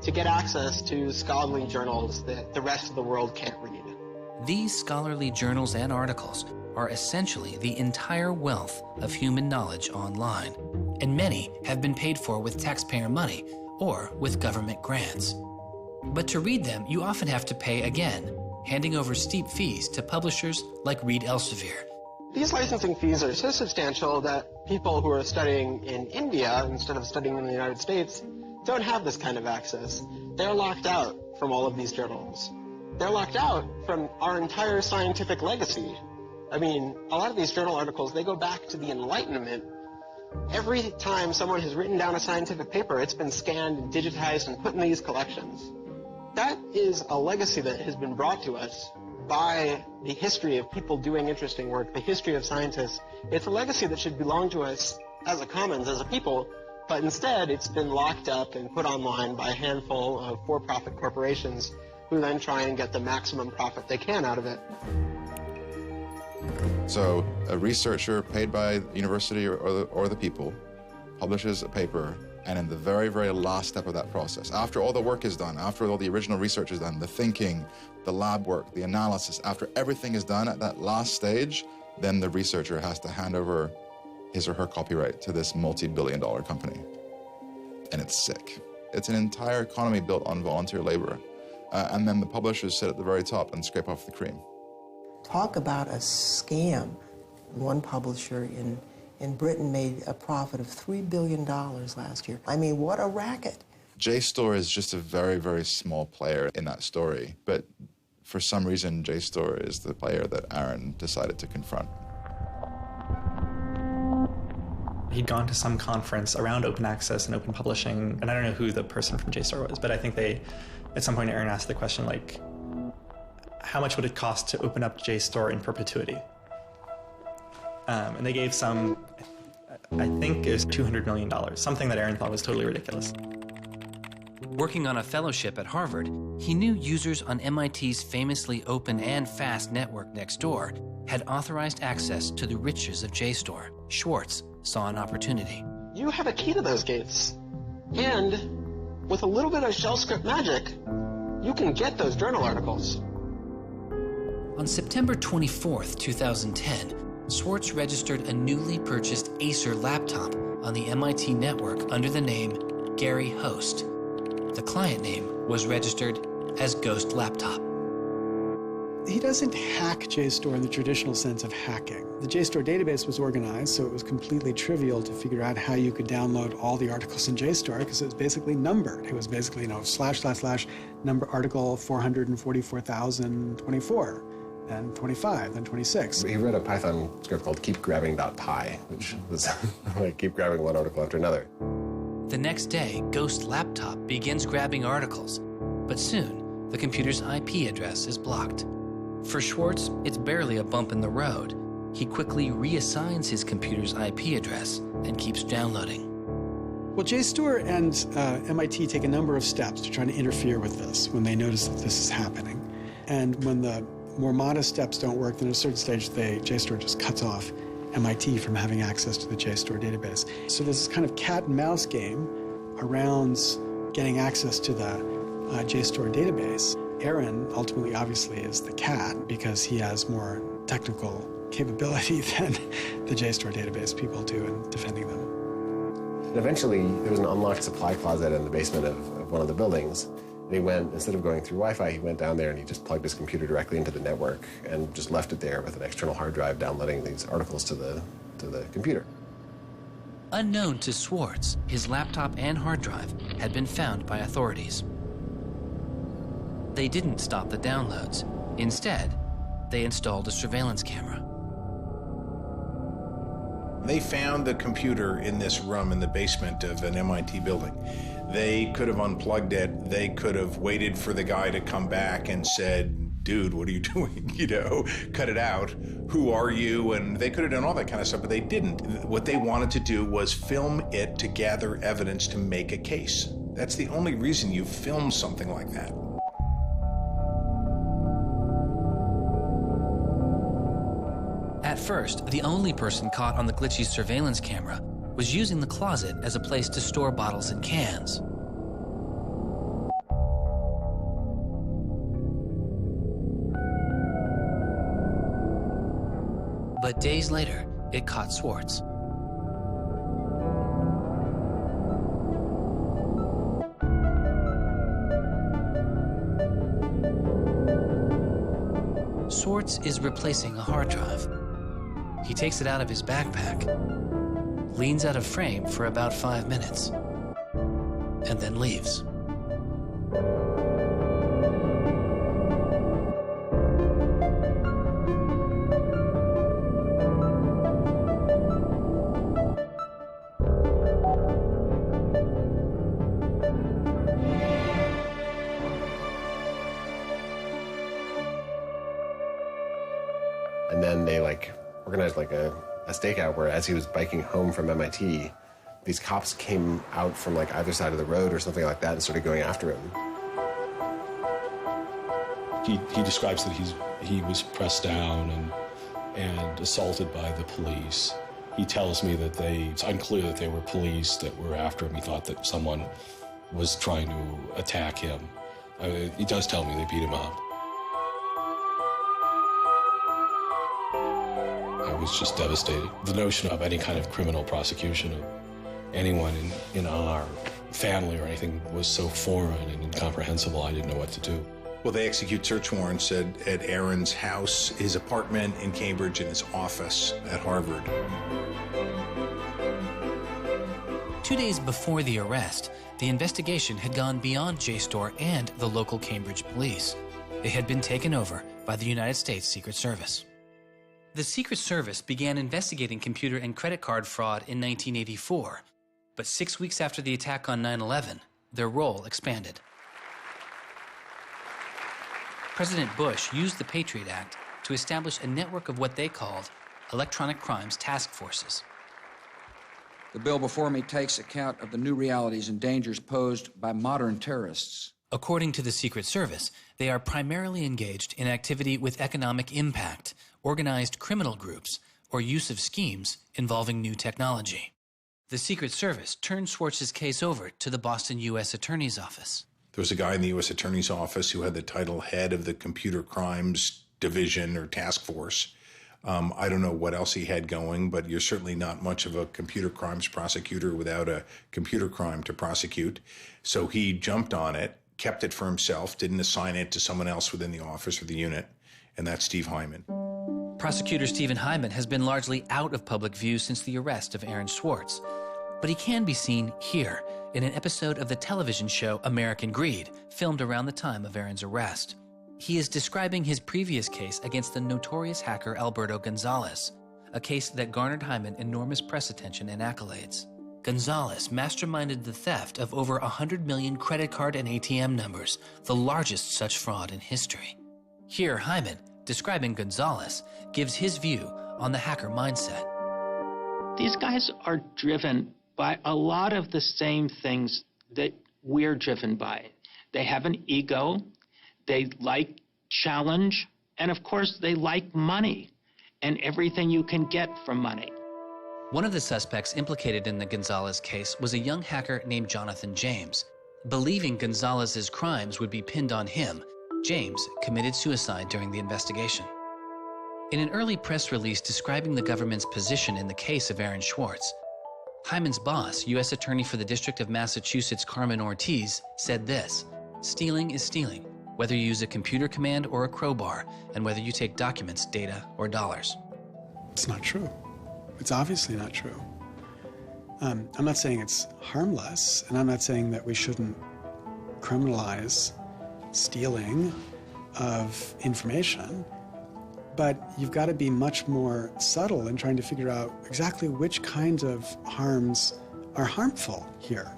[SPEAKER 1] to get access to scholarly journals that the rest of the world can't read.
[SPEAKER 17] These scholarly journals and articles are essentially the entire wealth of human knowledge online, and many have been paid for with taxpayer money or with government grants. But to read them, you often have to pay again, handing over steep fees to publishers like Reed Elsevier.
[SPEAKER 1] These licensing fees are so substantial that people who are studying in India instead of studying in the United States don't have this kind of access. They're locked out from all of these journals. They're locked out from our entire scientific legacy. I mean, a lot of these journal articles, they go back to the Enlightenment. Every time someone has written down a scientific paper, it's been scanned and digitized and put in these collections. That is a legacy that has been brought to us by the history of people doing interesting work, the history of scientists. It's a legacy that should belong to us as a commons, as a people, but instead it's been locked up and put online by a handful of for-profit corporations who then try and get the maximum profit they can out of it.
[SPEAKER 9] So a researcher paid by the university or the people publishes a paper, and in the very, very last step of that process, after all the work is done, after all the original research is done, the thinking, the lab work, the analysis, after everything is done at that last stage, then the researcher has to hand over his or her copyright to this multi-billion-dollar company. And it's sick. It's an entire economy built on volunteer labor. And then the publishers sit at the very top and scrape off the cream.
[SPEAKER 10] Talk about a scam. One publisher in Britain made a profit of $3 billion last year. I mean, what a racket.
[SPEAKER 9] JSTOR is just a very, very small player in that story, but for some reason, JSTOR is the player that Aaron decided to confront.
[SPEAKER 12] He'd gone to some conference around open access and open publishing, and I don't know who the person from JSTOR was, but I think at some point Aaron asked the question, like, how much would it cost to open up JSTOR in perpetuity? And they gave some, I think it was $200 million, something that Aaron thought was totally ridiculous.
[SPEAKER 17] Working on a fellowship at Harvard, he knew users on MIT's famously open and fast network Nextdoor had authorized access to the riches of JSTOR. Swartz saw an opportunity.
[SPEAKER 1] You have a key to those gates. And with a little bit of shell script magic, you can get those journal articles.
[SPEAKER 17] On September 24th, 2010, Swartz registered a newly purchased Acer laptop on the MIT network under the name Gary Host. The client name was registered as Ghost Laptop.
[SPEAKER 2] He doesn't hack JSTOR in the traditional sense of hacking. The JSTOR database was organized, so it was completely trivial to figure out how you could download all the articles in JSTOR because it was basically numbered. It was basically, / number article 444,024, then 25, then 26.
[SPEAKER 13] He wrote a Python script called keepgrabbing.py, which was like keep grabbing one article after another.
[SPEAKER 17] The next day, Ghost Laptop begins grabbing articles, but soon the computer's IP address is blocked. For Swartz, it's barely a bump in the road. He quickly reassigns his computer's IP address and keeps downloading.
[SPEAKER 2] Well, JSTOR and MIT take a number of steps to try to interfere with this when they notice that this is happening. And when the more modest steps don't work, then at a certain stage, JSTOR just cuts off MIT from having access to the JSTOR database. So there's this kind of cat and mouse game around getting access to the JSTOR database. Aaron ultimately, obviously, is the cat because he has more technical capability than the JSTOR database people do in defending them.
[SPEAKER 13] And eventually, there was an unlocked supply closet in the basement of one of the buildings. And he went, instead of going through Wi-Fi, he went down there and he just plugged his computer directly into the network and just left it there with an external hard drive downloading these articles to the computer.
[SPEAKER 17] Unknown to Swartz, his laptop and hard drive had been found by authorities. They didn't stop the downloads. Instead, they installed a surveillance camera.
[SPEAKER 15] They found the computer in this room in the basement of an MIT building. They could have unplugged it. They could have waited for the guy to come back and said, dude, what are you doing? Cut it out. Who are you? And they could have done all that kind of stuff, but they didn't. What they wanted to do was film it to gather evidence to make a case. That's the only reason you film something like that.
[SPEAKER 17] At first, the only person caught on the glitchy surveillance camera was using the closet as a place to store bottles and cans. But days later, it caught Swartz. Swartz is replacing a hard drive. He takes it out of his backpack, leans out of frame for about 5 minutes, and then leaves.
[SPEAKER 13] And then they organized a stakeout where as he was biking home from MIT, these cops came out from either side of the road or something like that and started going after him.
[SPEAKER 19] He describes that he was pressed down and assaulted by the police. He tells me that it's unclear that they were police that were after him. He thought that someone was trying to attack him. He does tell me they beat him up. I was just devastated. The notion of any kind of criminal prosecution of anyone in our family or anything was so foreign and incomprehensible, I didn't know what to do.
[SPEAKER 15] Well, they execute search warrants at Aaron's house, his apartment in Cambridge, and his office at Harvard.
[SPEAKER 17] 2 days before the arrest, the investigation had gone beyond JSTOR and the local Cambridge police. It had been taken over by the United States Secret Service. The Secret Service began investigating computer and credit card fraud in 1984, but 6 weeks after the attack on 9/11, their role expanded. President Bush used the Patriot Act to establish a network of what they called electronic crimes task forces.
[SPEAKER 21] The bill before me takes account of the new realities and dangers posed by modern terrorists.
[SPEAKER 17] According to the Secret Service, they are primarily engaged in activity with economic impact, organized criminal groups, or use of schemes involving new technology. The Secret Service turned Swartz's case over to the Boston U.S. Attorney's Office.
[SPEAKER 15] There was a guy in the U.S. Attorney's Office who had the title head of the Computer Crimes Division or Task Force. I don't know what else he had going, but you're certainly not much of a computer crimes prosecutor without a computer crime to prosecute. So he jumped on it, kept it for himself, didn't assign it to someone else within the office or the unit, and that's Steve Hyman.
[SPEAKER 17] Prosecutor Stephen Hyman has been largely out of public view since the arrest of Aaron Swartz, but he can be seen here in an episode of the television show American Greed, filmed around the time of Aaron's arrest. He is describing his previous case against the notorious hacker Alberto Gonzalez, a case that garnered Hyman enormous press attention and accolades. Gonzalez masterminded the theft of over 100 million credit card and ATM numbers, the largest such fraud in history. Here, Hyman, describing Gonzalez, gives his view on the hacker mindset.
[SPEAKER 4] These guys are driven by a lot of the same things that we're driven by. They have an ego, they like challenge, and of course they like money and everything you can get from money.
[SPEAKER 17] One of the suspects implicated in the Gonzalez case was a young hacker named Jonathan James. Believing Gonzalez's crimes would be pinned on him, James committed suicide during the investigation. In an early press release describing the government's position in the case of Aaron Swartz, Hyman's boss, U.S. Attorney for the District of Massachusetts Carmen Ortiz, said this: "Stealing is stealing, whether you use a computer command or a crowbar, and whether you take documents, data, or dollars."
[SPEAKER 2] It's not true. It's obviously not true. I'm not saying it's harmless, and I'm not saying that we shouldn't criminalize stealing of information, but you've got to be much more subtle in trying to figure out exactly which kinds of harms are harmful here.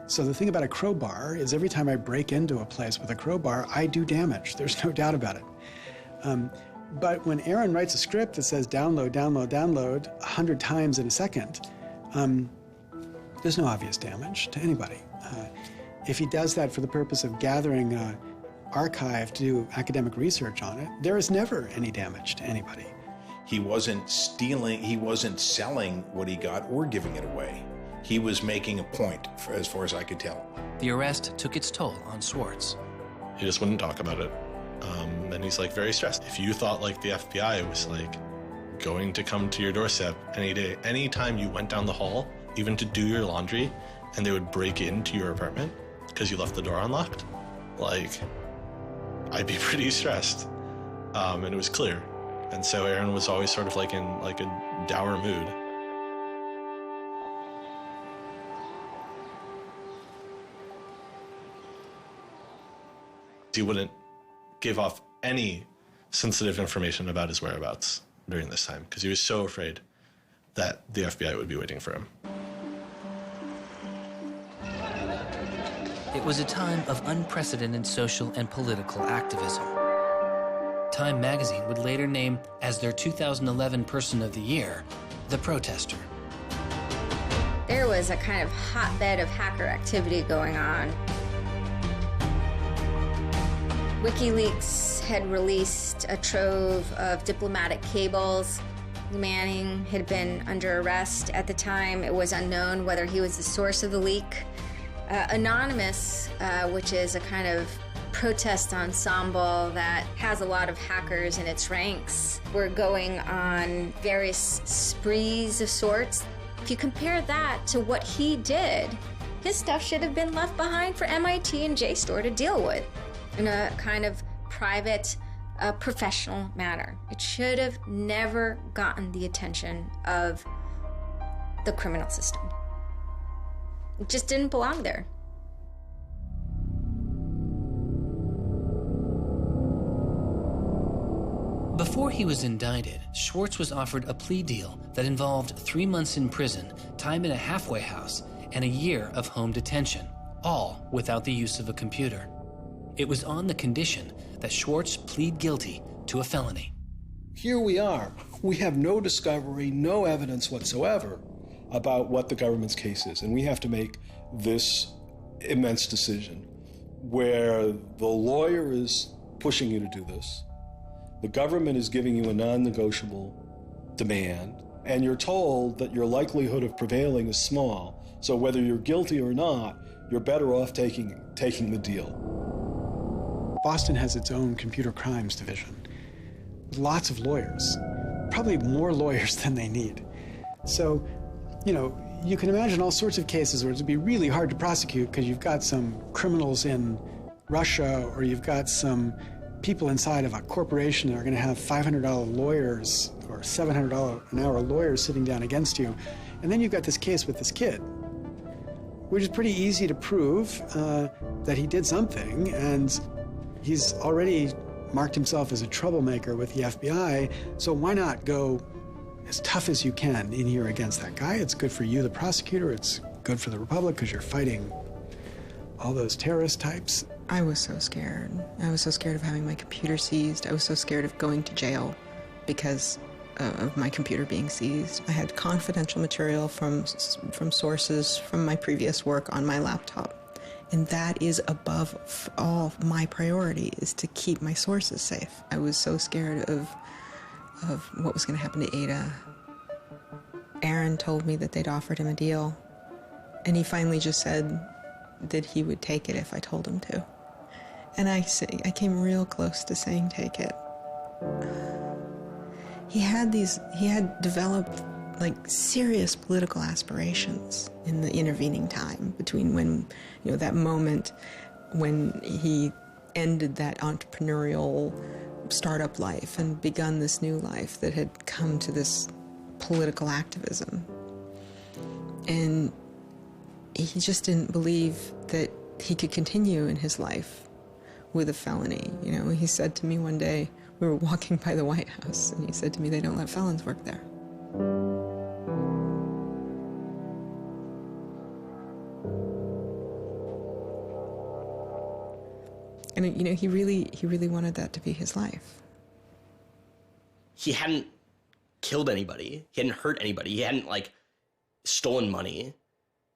[SPEAKER 2] So the thing about a crowbar is every time I break into a place with a crowbar, I do damage. There's no doubt about it. But when Aaron writes a script that says download, download, download 100 times in a second, there's no obvious damage to anybody. If he does that for the purpose of gathering an archive to do academic research on it, there is never any damage to anybody.
[SPEAKER 15] He wasn't stealing, he wasn't selling what he got or giving it away. He was making a point, as far as I could tell.
[SPEAKER 17] The arrest took its toll on Swartz.
[SPEAKER 14] He just wouldn't talk about it. And he's like very stressed. If you thought like the FBI was like going to come to your doorstep any day, anytime you went down the hall, even to do your laundry, and they would break into your apartment because you left the door unlocked, like, I'd be pretty stressed. And it was clear. And so Aaron was always sort of like in like a dour mood. He wouldn't give off any sensitive information about his whereabouts during this time because he was so afraid that the FBI would be waiting for him.
[SPEAKER 17] It was a time of unprecedented social and political activism. Time magazine would later name as their 2011 Person of the Year, the protester.
[SPEAKER 6] There was a kind of hotbed of hacker activity going on. WikiLeaks had released a trove of diplomatic cables. Manning had been under arrest at the time. It was unknown whether he was the source of the leak. Anonymous, which is a kind of protest ensemble that has a lot of hackers in its ranks, were going on various sprees of sorts. If you compare that to what he did, his stuff should have been left behind for MIT and JSTOR to deal with in a kind of private, professional manner. It should have never gotten the attention of the criminal system. It just didn't belong there.
[SPEAKER 17] Before he was indicted, Swartz was offered a plea deal that involved 3 months in prison, time in a halfway house, and a year of home detention, all without the use of a computer. It was on the condition that Swartz plead guilty to a felony.
[SPEAKER 19] Here we are. We have no discovery, no evidence whatsoever about what the government's case is, and we have to make this immense decision where the lawyer is pushing you to do this, the government is giving you a non-negotiable demand, and you're told that your likelihood of prevailing is small, so whether you're guilty or not, you're better off taking the deal.
[SPEAKER 2] Boston has its own computer crimes division with lots of lawyers, probably more lawyers than they need. So, you can imagine all sorts of cases where it would be really hard to prosecute because you've got some criminals in Russia or you've got some people inside of a corporation are going to have $500 lawyers or $700 an hour lawyers sitting down against you. And then you've got this case with this kid, which is pretty easy to prove that he did something, and he's already marked himself as a troublemaker with the FBI, so why not go as tough as you can in here against that guy? It's good for you, the prosecutor. It's good for the Republic because you're fighting all those terrorist types.
[SPEAKER 5] I was so scared. I was so scared of having my computer seized. I was so scared of going to jail because of my computer being seized. I had confidential material from sources from my previous work on my laptop. And that is above all my priority, is to keep my sources safe. I was so scared of what was going to happen to Ada. Aaron told me that they'd offered him a deal, and he finally just said that he would take it if I told him to. And I came real close to saying take it. He had developed like serious political aspirations in the intervening time between when, that moment when he ended that entrepreneurial startup life and begun this new life that had come to this political activism. And he just didn't believe that he could continue in his life with a felony. He said to me one day, we were walking by the White House, and he said to me, they don't let felons work there. And, he really wanted that to be his life.
[SPEAKER 7] He hadn't killed anybody. He hadn't hurt anybody. He hadn't, stolen money.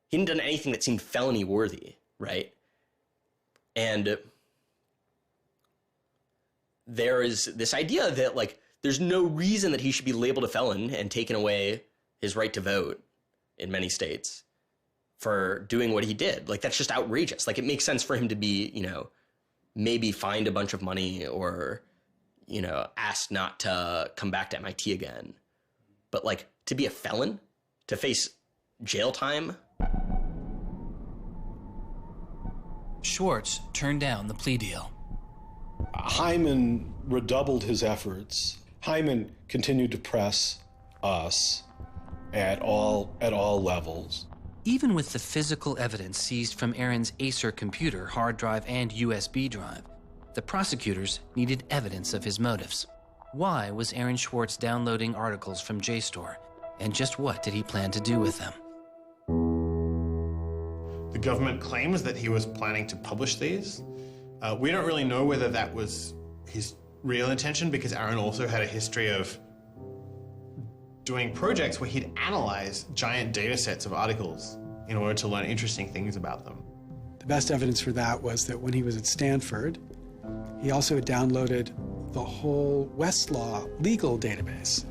[SPEAKER 7] He hadn't done anything that seemed felony worthy, right? And there is this idea that, there's no reason that he should be labeled a felon and taken away his right to vote in many states for doing what he did. That's just outrageous. It makes sense for him to be, maybe fined a bunch of money or, asked not to come back to MIT again. But, to be a felon, to face jail time.
[SPEAKER 17] Swartz turned down the plea deal.
[SPEAKER 19] Hyman redoubled his efforts. Hyman continued to press us at all levels.
[SPEAKER 17] Even with the physical evidence seized from Aaron's Acer computer, hard drive, and USB drive, the prosecutors needed evidence of his motives. Why was Aaron Swartz downloading articles from JSTOR, and just what did he plan to do with them?
[SPEAKER 16] The government claims that he was planning to publish these. We don't really know whether that was his real intention, because Aaron also had a history of doing projects where he'd analyze giant data sets of articles in order to learn interesting things about them.
[SPEAKER 2] The best evidence for that was that when he was at Stanford, he also had downloaded the whole Westlaw legal database.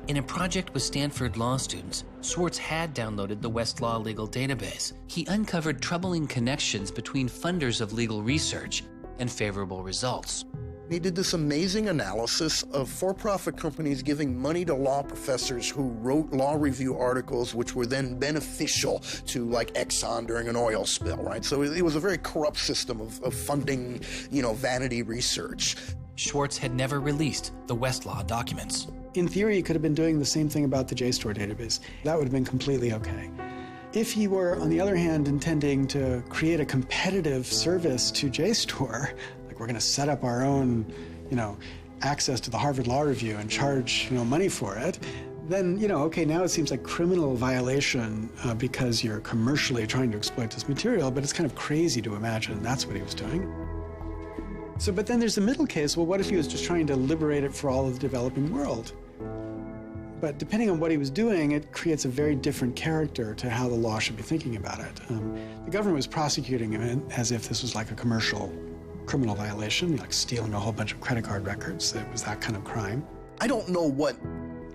[SPEAKER 17] In a project with Stanford law students, Swartz had downloaded the Westlaw legal database. He uncovered troubling connections between funders of legal research and favorable results.
[SPEAKER 25] He did this amazing analysis of for-profit companies giving money to law professors who wrote law review articles which were then beneficial to, Exxon during an oil spill, right? So it was a very corrupt system of funding, vanity research.
[SPEAKER 17] Swartz had never released the Westlaw documents.
[SPEAKER 2] In theory, he could have been doing the same thing about the JSTOR database. That would have been completely okay. If he were, on the other hand, intending to create a competitive service to JSTOR, we're going to set up our own, access to the Harvard Law Review and charge, money for it, then, okay, now it seems like criminal violation because you're commercially trying to exploit this material, but it's kind of crazy to imagine that's what he was doing. So, but then there's the middle case. Well, what if he was just trying to liberate it for all of the developing world? But depending on what he was doing, it creates a very different character to how the law should be thinking about it. The government was prosecuting him as if this was like a commercial criminal violation, like stealing a whole bunch of credit card records. It was that kind of crime.
[SPEAKER 25] I don't know what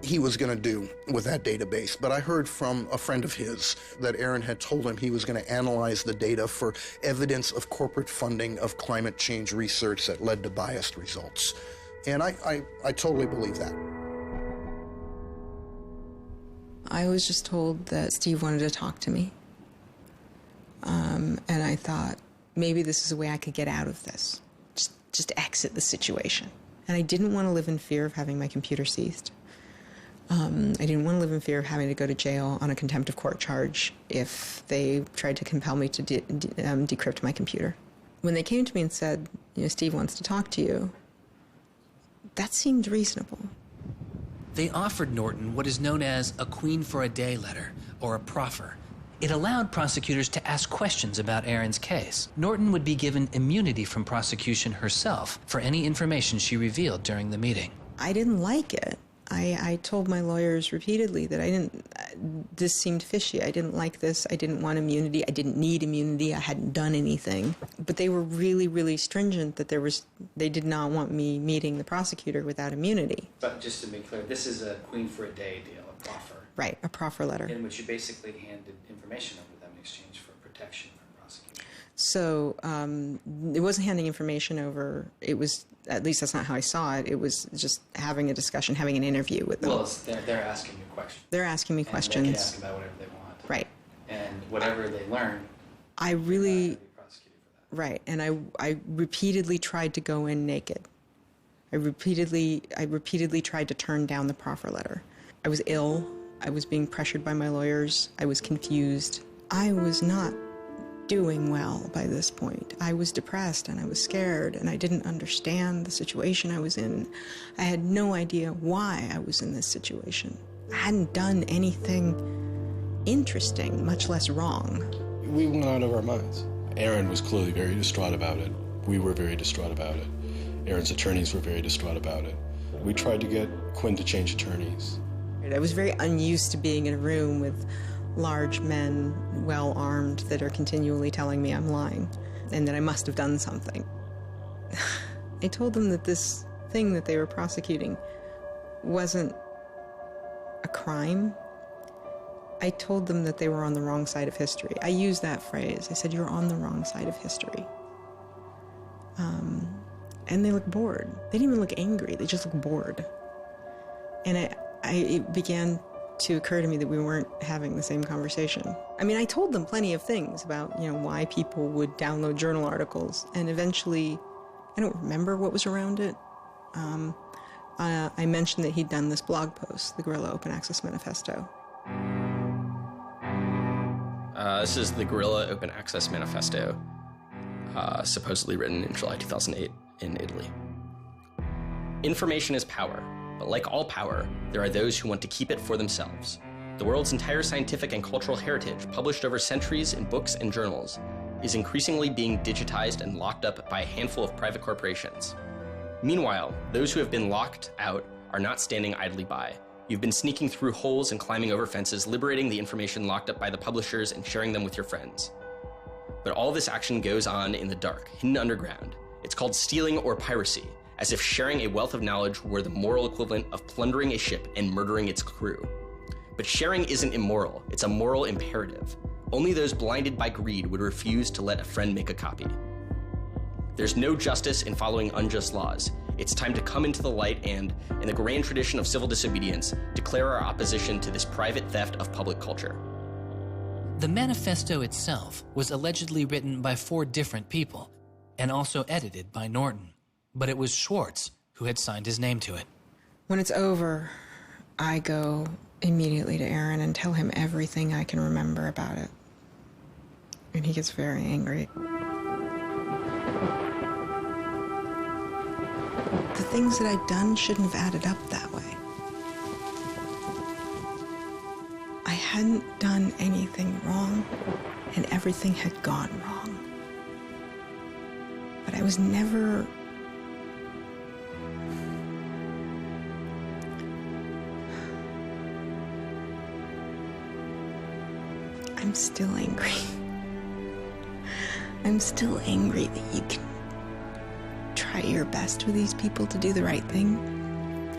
[SPEAKER 25] he was going to do with that database, but I heard from a friend of his that Aaron had told him he was going to analyze the data for evidence of corporate funding of climate change research that led to biased results. And I totally believe that.
[SPEAKER 5] I was just told that Steve wanted to talk to me. And I thought, maybe this is a way I could get out of this. Just just exit the situation. And I didn't want to live in fear of having my computer seized. I didn't want to live in fear of having to go to jail on a contempt of court charge if they tried to compel me to decrypt my computer. When they came to me and said, Steve wants to talk to you, that seemed reasonable.
[SPEAKER 17] They offered Norton what is known as a Queen for a Day letter, or a proffer. It allowed prosecutors to ask questions about Aaron's case. Norton would be given immunity from prosecution herself for any information she revealed during the meeting.
[SPEAKER 5] I didn't like it. I told my lawyers repeatedly that this seemed fishy. I didn't like this. I didn't want immunity. I didn't need immunity. I hadn't done anything. But they were really, really stringent that they did not want me meeting the prosecutor without immunity.
[SPEAKER 8] But just to be clear, this is a Queen for a Day deal, a proffer.
[SPEAKER 5] Right, a proffer letter.
[SPEAKER 8] In which you basically handed information over to them in exchange for protection from prosecution.
[SPEAKER 5] So it wasn't handing information over. It was, at least that's not how I saw it. It was just having a discussion, having an interview with them.
[SPEAKER 8] Well, they're asking you questions.
[SPEAKER 5] They're asking me questions.
[SPEAKER 8] They can ask about whatever they want.
[SPEAKER 5] Right.
[SPEAKER 8] And whatever they learn,
[SPEAKER 5] I really, right. And I repeatedly tried to go in naked. I repeatedly tried to turn down the proffer letter. I was ill. I was being pressured by my lawyers. I was confused. I was not doing well by this point. I was depressed and I was scared and I didn't understand the situation I was in. I had no idea why I was in this situation. I hadn't done anything interesting, much less wrong.
[SPEAKER 19] We went out of our minds. Aaron was clearly very distraught about it. We were very distraught about it. Aaron's attorneys were very distraught about it. We tried to get Quinn to change attorneys.
[SPEAKER 5] I was very unused to being in a room with large men, well-armed, that are continually telling me I'm lying and that I must have done something. I told them that this thing that they were prosecuting wasn't a crime. I told them that they were on the wrong side of history. I used that phrase. I said, you're on the wrong side of history. And they looked bored. They didn't even look angry. They just looked bored. And it began to occur to me that we weren't having the same conversation. I mean, I told them plenty of things about, why people would download journal articles, and eventually, I don't remember what was around it. I mentioned that he'd done this blog post, the Guerrilla Open Access Manifesto.
[SPEAKER 7] This is the Guerrilla Open Access Manifesto, supposedly written in July 2008 in Italy. Information is power. But like all power, there are those who want to keep it for themselves. The world's entire scientific and cultural heritage, published over centuries in books and journals, is increasingly being digitized and locked up by a handful of private corporations. Meanwhile, those who have been locked out are not standing idly by. You've been sneaking through holes and climbing over fences, liberating the information locked up by the publishers and sharing them with your friends. But all this action goes on in the dark, hidden underground. It's called stealing or piracy, as if sharing a wealth of knowledge were the moral equivalent of plundering a ship and murdering its crew. But sharing isn't immoral, it's a moral imperative. Only those blinded by greed would refuse to let a friend make a copy. There's no justice in following unjust laws. It's time to come into the light and, in the grand tradition of civil disobedience, declare our opposition to this private theft of public culture.
[SPEAKER 17] The manifesto itself was allegedly written by 4 different people and also edited by Norton. But it was Swartz who had signed his name to it.
[SPEAKER 5] When it's over, I go immediately to Aaron and tell him everything I can remember about it. And he gets very angry. The things that I'd done shouldn't have added up that way. I hadn't done anything wrong, and everything had gone wrong. But I was never... I'm still angry. I'm still angry that you can try your best with these people to do the right thing,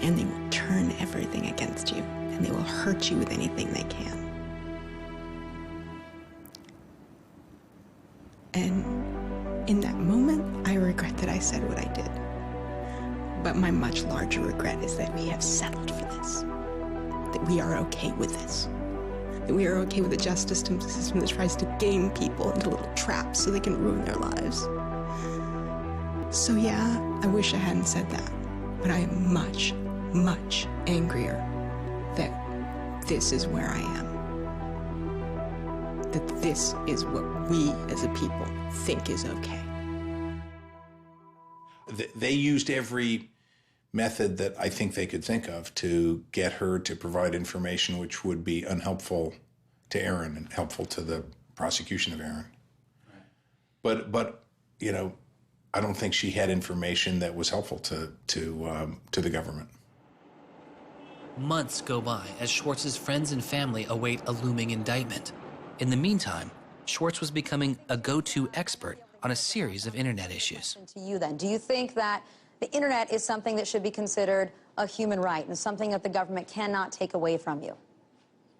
[SPEAKER 5] and they will turn everything against you, and they will hurt you with anything they can. And in that moment, I regret that I said what I did. But my much larger regret is that we have settled for this, that we are okay with this. That we are okay with a justice system that tries to game people into little traps so they can ruin their lives. So yeah, I wish I hadn't said that, but I am much, much angrier that this is where I am. That this is what we as a people think is okay.
[SPEAKER 15] They used every method that I think they could think of to get her to provide information which would be unhelpful to Aaron and helpful to the prosecution of Aaron. Right. But you know, I don't think she had information that was helpful to the government.
[SPEAKER 17] Months go by as Swartz's friends and family await a looming indictment. In the meantime, Swartz was becoming a go-to expert on a series of internet issues.
[SPEAKER 18] To you then, do you think that the internet is something that should be considered a human right and something that the government cannot take away from you?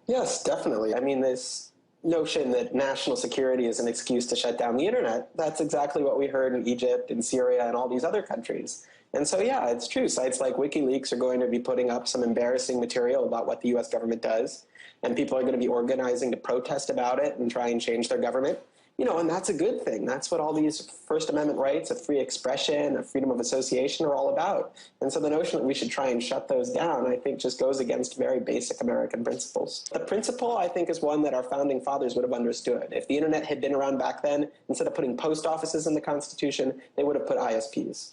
[SPEAKER 11] Yes, definitely. I mean, this notion that national security is an excuse to shut down the internet, that's exactly what we heard in Egypt and Syria and all these other countries. And so, yeah, it's true. Sites like WikiLeaks are going to be putting up some embarrassing material about what the U.S. government does, and people are going to be organizing to protest about it and try and change their government. You know, and that's a good thing. That's what all these First Amendment rights of free expression, of freedom of association are all about. And so the notion that we should try and shut those down, I think, just goes against very basic American principles. The principle, I think, is one that our founding fathers would have understood. If the internet had been around back then, instead of putting post offices in the Constitution, they would have put ISPs.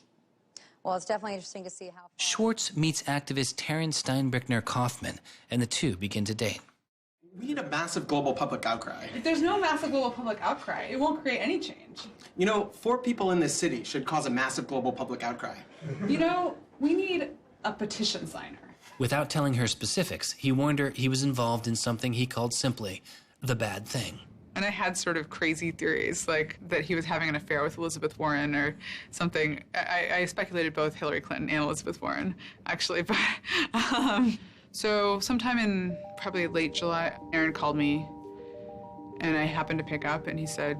[SPEAKER 18] Well, it's definitely interesting to see how...
[SPEAKER 17] Swartz meets activist Taryn Steinbrickner-Kaufman, and the two begin to date.
[SPEAKER 20] We need a massive global public outcry.
[SPEAKER 22] If there's no massive global public outcry, it won't create any change.
[SPEAKER 20] You know, 4 people in this city should cause a massive global public outcry.
[SPEAKER 22] You know, we need a petition signer.
[SPEAKER 17] Without telling her specifics, he warned her he was involved in something he called simply the bad thing.
[SPEAKER 22] And I had sort of crazy theories, like that he was having an affair with Elizabeth Warren or something. I speculated both Hillary Clinton and Elizabeth Warren, actually. But so sometime in probably late July, Aaron called me, and I happened to pick up, and he said,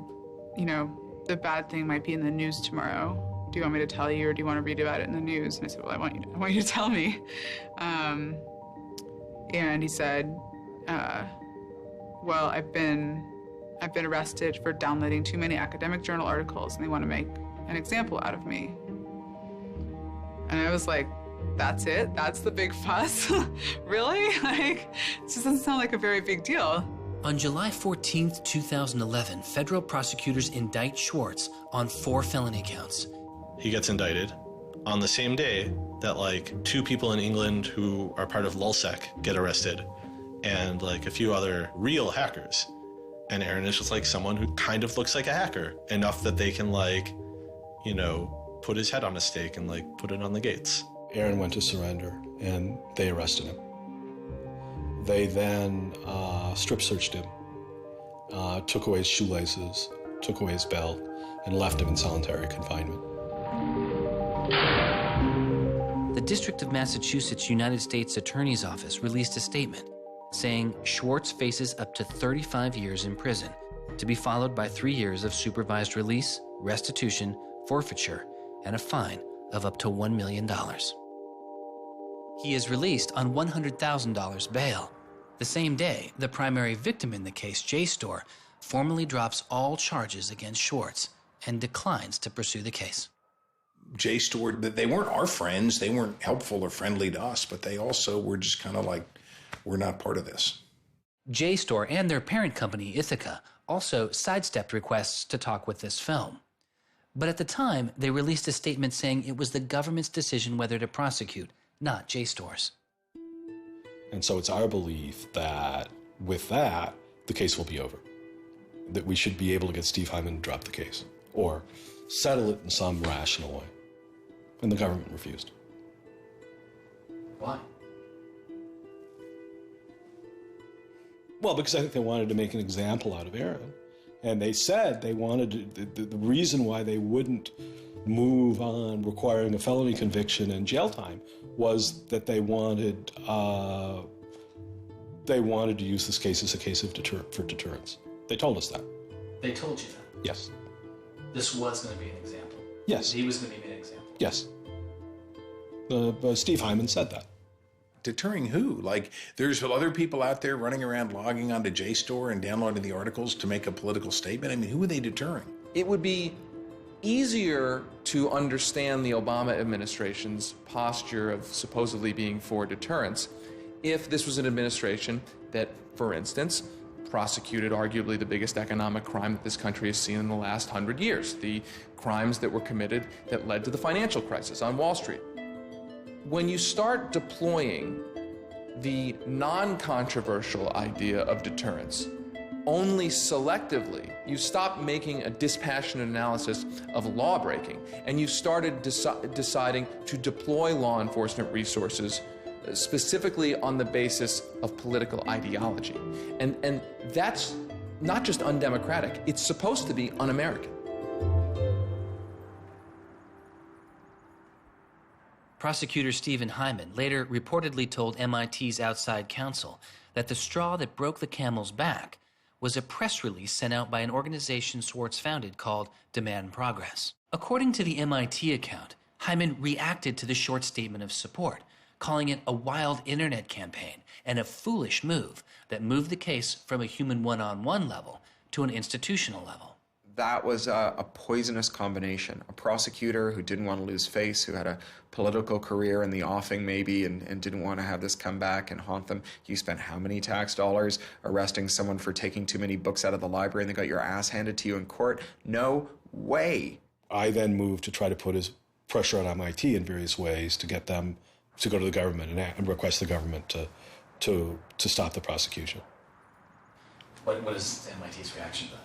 [SPEAKER 22] you know, the bad thing might be in the news tomorrow. Do you want me to tell you, or do you want to read about it in the news? And I said, well, I want you to tell me. And he said, well, I've been arrested for downloading too many academic journal articles, and they want to make an example out of me. And I was like, that's it? That's the big fuss? Really? Like, it just doesn't sound like a very big deal.
[SPEAKER 17] On July 14th, 2011, federal prosecutors indict Swartz on 4 felony counts.
[SPEAKER 14] He gets indicted on the same day that, like, 2 people in England who are part of LulzSec get arrested, and, like, a few other real hackers. And Aaron is just, like, someone who kind of looks like a hacker, enough that they can, like, you know, put his head on a stake and, like, put it on the gates.
[SPEAKER 19] Aaron went to surrender, and they arrested him. They then strip searched him, took away his shoelaces, took away his belt, and left him in solitary confinement.
[SPEAKER 17] The District of Massachusetts United States Attorney's Office released a statement saying Swartz faces up to 35 years in prison, to be followed by 3 years of supervised release, restitution, forfeiture, and a fine of up to $1 million. He is released on $100,000 bail. The same day, the primary victim in the case, JSTOR, formally drops all charges against Swartz and declines to pursue the case.
[SPEAKER 15] JSTOR, they weren't our friends, they weren't helpful or friendly to us, but they also were just kind of like, we're not part of this.
[SPEAKER 17] JSTOR and their parent company, Ithaca, also sidestepped requests to talk with this film. But at the time, they released a statement saying it was the government's decision whether to prosecute, not JSTOR's.
[SPEAKER 19] And so it's our belief that with that, the case will be over. That we should be able to get Steve Hyman to drop the case or settle it in some rational way. And the government refused.
[SPEAKER 17] Why?
[SPEAKER 19] Well, because I think they wanted to make an example out of Aaron. And they said they wanted to, the reason why they wouldn't move on requiring a felony conviction and jail time was that they wanted to use this case as a case of for deterrence. They told us that.
[SPEAKER 17] They told you that?
[SPEAKER 19] Yes.
[SPEAKER 17] This was going to be an example?
[SPEAKER 19] Yes.
[SPEAKER 17] He was going to be an example?
[SPEAKER 19] Yes. Steve Hyman said that.
[SPEAKER 15] Deterring who? Like, there's other people out there running around logging onto JSTOR and downloading the articles to make a political statement? I mean, who are they deterring?
[SPEAKER 20] It would be
[SPEAKER 3] easier to understand the Obama administration's posture of supposedly being for deterrence if this was an administration that, for instance, prosecuted arguably the biggest economic crime that this country has seen in the last 100 years, the crimes that were committed that led to the financial crisis on Wall Street. When you start deploying the non-controversial idea of deterrence only selectively, you stop making a dispassionate analysis of lawbreaking, and you started deciding to deploy law enforcement resources specifically on the basis of political ideology. And that's not just undemocratic, it's supposed to be un-American.
[SPEAKER 17] Prosecutor Stephen Hyman later reportedly told MIT's outside counsel that the straw that broke the camel's back was a press release sent out by an organization Swartz founded called Demand Progress. According to the MIT account, Hyman reacted to the short statement of support, calling it a wild internet campaign and a foolish move that moved the case from a human one-on-one level to an institutional level.
[SPEAKER 9] That was a poisonous combination. A prosecutor who didn't want to lose face, who had a political career in the offing maybe, and didn't want to have this come back and haunt them. You spent how many tax dollars arresting someone for taking too many books out of the library and they got your ass handed to you in court? No way.
[SPEAKER 19] I then moved to try to put pressure on MIT in various ways to get them to go to the government and request the government to stop the prosecution.
[SPEAKER 8] What is MIT's reaction to that?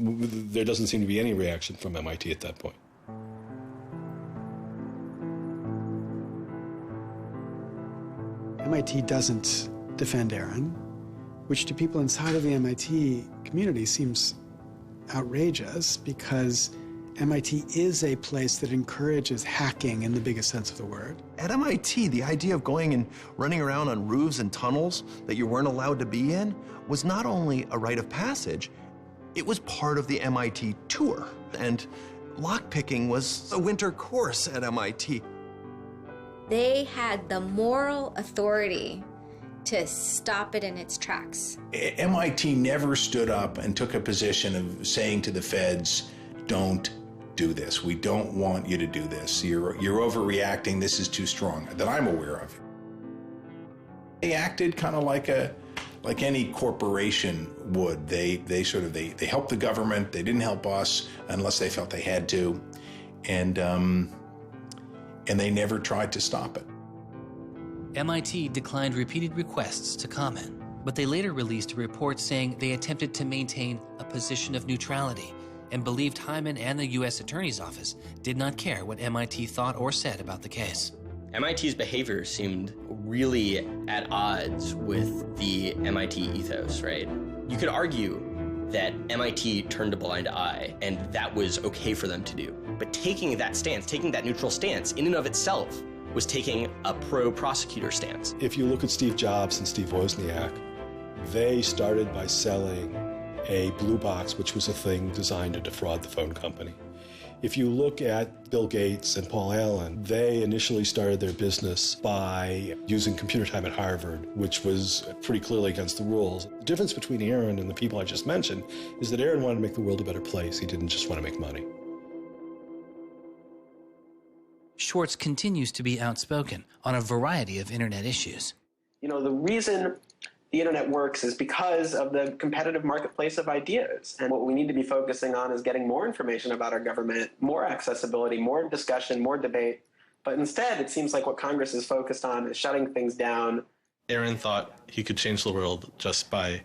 [SPEAKER 19] There doesn't seem to be any reaction from MIT at that point.
[SPEAKER 2] MIT doesn't defend Aaron, which to people inside of the MIT community seems outrageous because MIT is a place that encourages hacking in the biggest sense of the word.
[SPEAKER 10] At MIT, the idea of going and running around on roofs and tunnels that you weren't allowed to be in was not only a rite of passage, it was part of the MIT tour. And lockpicking was a winter course at MIT.
[SPEAKER 6] They had the moral authority to stop it in its tracks.
[SPEAKER 15] MIT never stood up and took a position of saying to the feds, don't do this. We don't want you to do this. You're overreacting. This is too strong, that I'm aware of. They acted kind of like any corporation would. They helped the government. They didn't help us unless they felt they had to, and they never tried to stop it.
[SPEAKER 17] MIT declined repeated requests to comment, but they later released a report saying they attempted to maintain a position of neutrality and believed Hyman and the U.S. Attorney's Office did not care what MIT thought or said about the case.
[SPEAKER 7] MIT's behavior seemed really at odds with the MIT ethos, right? You could argue that MIT turned a blind eye, and that was okay for them to do. But taking that stance, taking that neutral stance, in and of itself, was taking a pro-prosecutor stance.
[SPEAKER 19] If you look at Steve Jobs and Steve Wozniak, they started by selling a blue box, which was a thing designed to defraud the phone company. If you look at Bill Gates and Paul Allen, they initially started their business by using computer time at Harvard, which was pretty clearly against the rules. The difference between Aaron and the people I just mentioned is that Aaron wanted to make the world a better place. He didn't just want to make money.
[SPEAKER 17] Swartz continues to be outspoken on a variety of internet issues.
[SPEAKER 1] You know, the reason the internet works is because of the competitive marketplace of ideas. And what we need to be focusing on is getting more information about our government, more accessibility, more discussion, more debate. But instead, it seems like what Congress is focused on is shutting things down.
[SPEAKER 14] Aaron thought he could change the world just by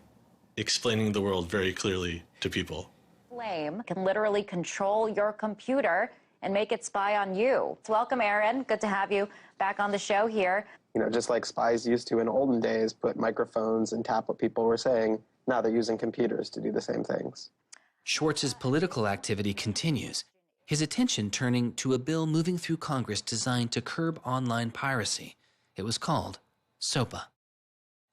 [SPEAKER 14] explaining the world very clearly to people.
[SPEAKER 23] Flame can literally control your computer and make it spy on you. Welcome, Aaron. Good to have you back on the show here.
[SPEAKER 1] You know, just like spies used to in olden days, put microphones and tap what people were saying, now they're using computers to do the same things.
[SPEAKER 17] Schwartz's political activity continues, his attention turning to a bill moving through Congress designed to curb online piracy. It was called SOPA.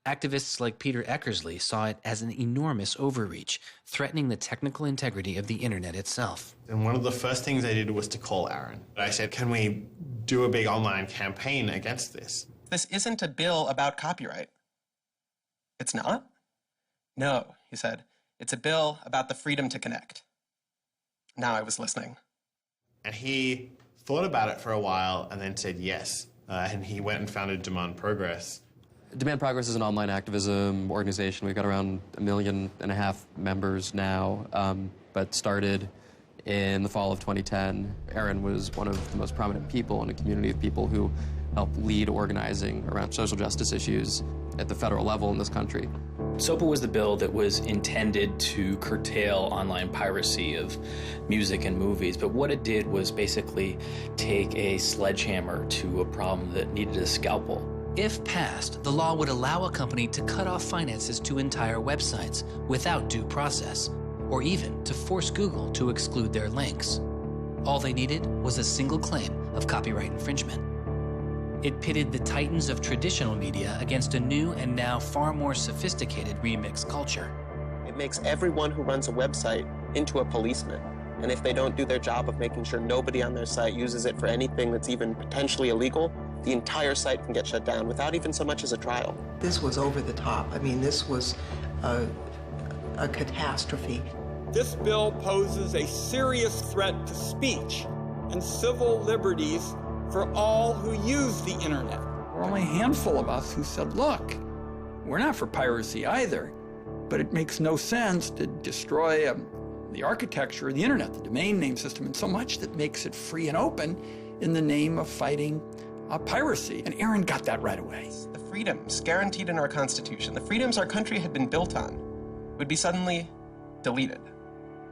[SPEAKER 17] Activists like Peter Eckersley saw it as an enormous overreach, threatening the technical integrity of the internet itself.
[SPEAKER 16] And one of the first things I did was to call Aaron. I said, can we do a big online campaign against this?
[SPEAKER 20] This isn't a bill about copyright. It's not? No, he said. It's a bill about the freedom to connect.
[SPEAKER 1] Now I was listening.
[SPEAKER 16] And he thought about it for a while and then said yes. And he went and founded Demand Progress.
[SPEAKER 4] Demand Progress is an online activism organization. We've got around 1.5 million members now, but started in the fall of 2010. Aaron was one of the most prominent people in a community of people who helped lead organizing around social justice issues at the federal level in this country.
[SPEAKER 12] SOPA was the bill that was intended to curtail online piracy of music and movies, but what it did was basically take a sledgehammer to a problem that needed a scalpel.
[SPEAKER 17] If passed, the law would allow a company to cut off finances to entire websites without due process, or even to force Google to exclude their links. All they needed was a single claim of copyright infringement. It pitted the titans of traditional media against a new and now far more sophisticated remix culture.
[SPEAKER 1] It makes everyone who runs a website into a policeman. And if they don't do their job of making sure nobody on their site uses it for anything that's even potentially illegal, the entire site can get shut down without even so much as a trial.
[SPEAKER 13] This was over the top. I mean, this was a catastrophe.
[SPEAKER 21] This bill poses a serious threat to speech and civil liberties for all who use the internet.
[SPEAKER 24] There were only a handful of us who said, look, we're not for piracy either, but it makes no sense to destroy the architecture of the internet, the domain name system, and so much that makes it free and open in the name of fighting piracy. And Aaron got that right away.
[SPEAKER 1] The freedoms guaranteed in our Constitution, the freedoms our country had been built on, would be suddenly deleted.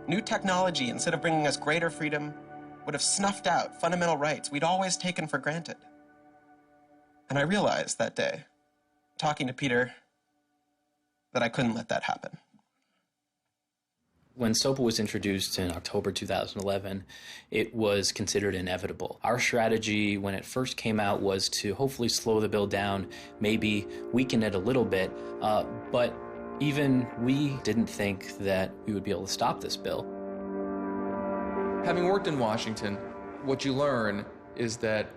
[SPEAKER 1] New technology, instead of bringing us greater freedom, would have snuffed out fundamental rights we'd always taken for granted. And I realized that day, talking to Peter, that I couldn't let that happen.
[SPEAKER 12] When SOPA was introduced in October 2011, it was considered inevitable. Our strategy when it first came out was to hopefully slow the bill down, maybe weaken it a little bit, but even we didn't think that we would be able to stop this bill.
[SPEAKER 3] Having worked in Washington, what you learn is that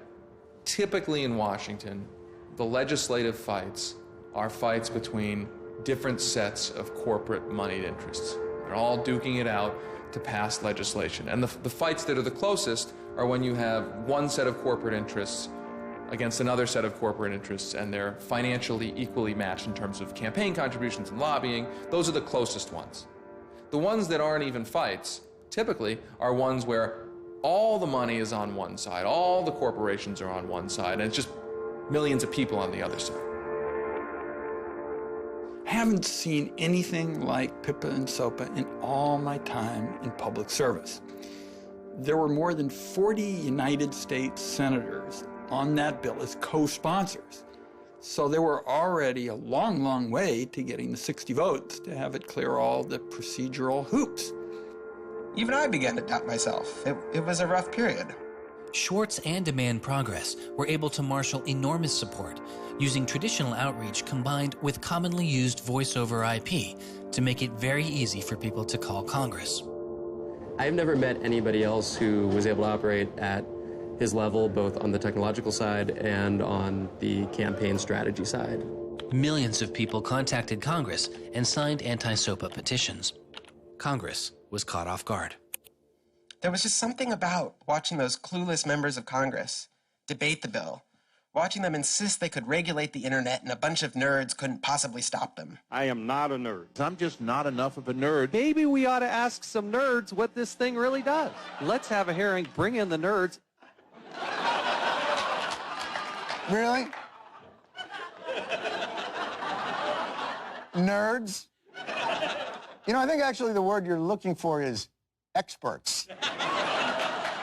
[SPEAKER 3] typically in Washington, the legislative fights are fights between different sets of corporate moneyed interests. They're all duking it out to pass legislation. And the fights that are the closest are when you have one set of corporate interests against another set of corporate interests, and they're financially equally matched in terms of campaign contributions and lobbying. Those are the closest ones. The ones that aren't even fights typically are ones where all the money is on one side, all the corporations are on one side, and it's just millions of people on the other side.
[SPEAKER 24] I haven't seen anything like PIPA and SOPA in all my time in public service. There were more than 40 United States senators on that bill as co-sponsors. So there were already a long, long way to getting the 60 votes to have it clear all the procedural hoops.
[SPEAKER 1] Even I began to doubt myself. It was a rough period.
[SPEAKER 17] Swartz and Demand Progress were able to marshal enormous support, using traditional outreach combined with commonly used voice-over IP to make it very easy for people to call Congress.
[SPEAKER 4] I've never met anybody else who was able to operate at his level, both on the technological side and on the campaign strategy side.
[SPEAKER 17] Millions of people contacted Congress and signed anti-SOPA petitions. Congress was caught off guard.
[SPEAKER 1] There was just something about watching those clueless members of Congress debate the bill, watching them insist they could regulate the internet and a bunch of nerds couldn't possibly stop them.
[SPEAKER 26] I am not a nerd. I'm just not enough of a nerd. Maybe we ought to ask some nerds what this thing really does. Let's have a hearing, bring in the nerds.
[SPEAKER 27] Really? Nerds? You know, I think actually the word you're looking for is experts.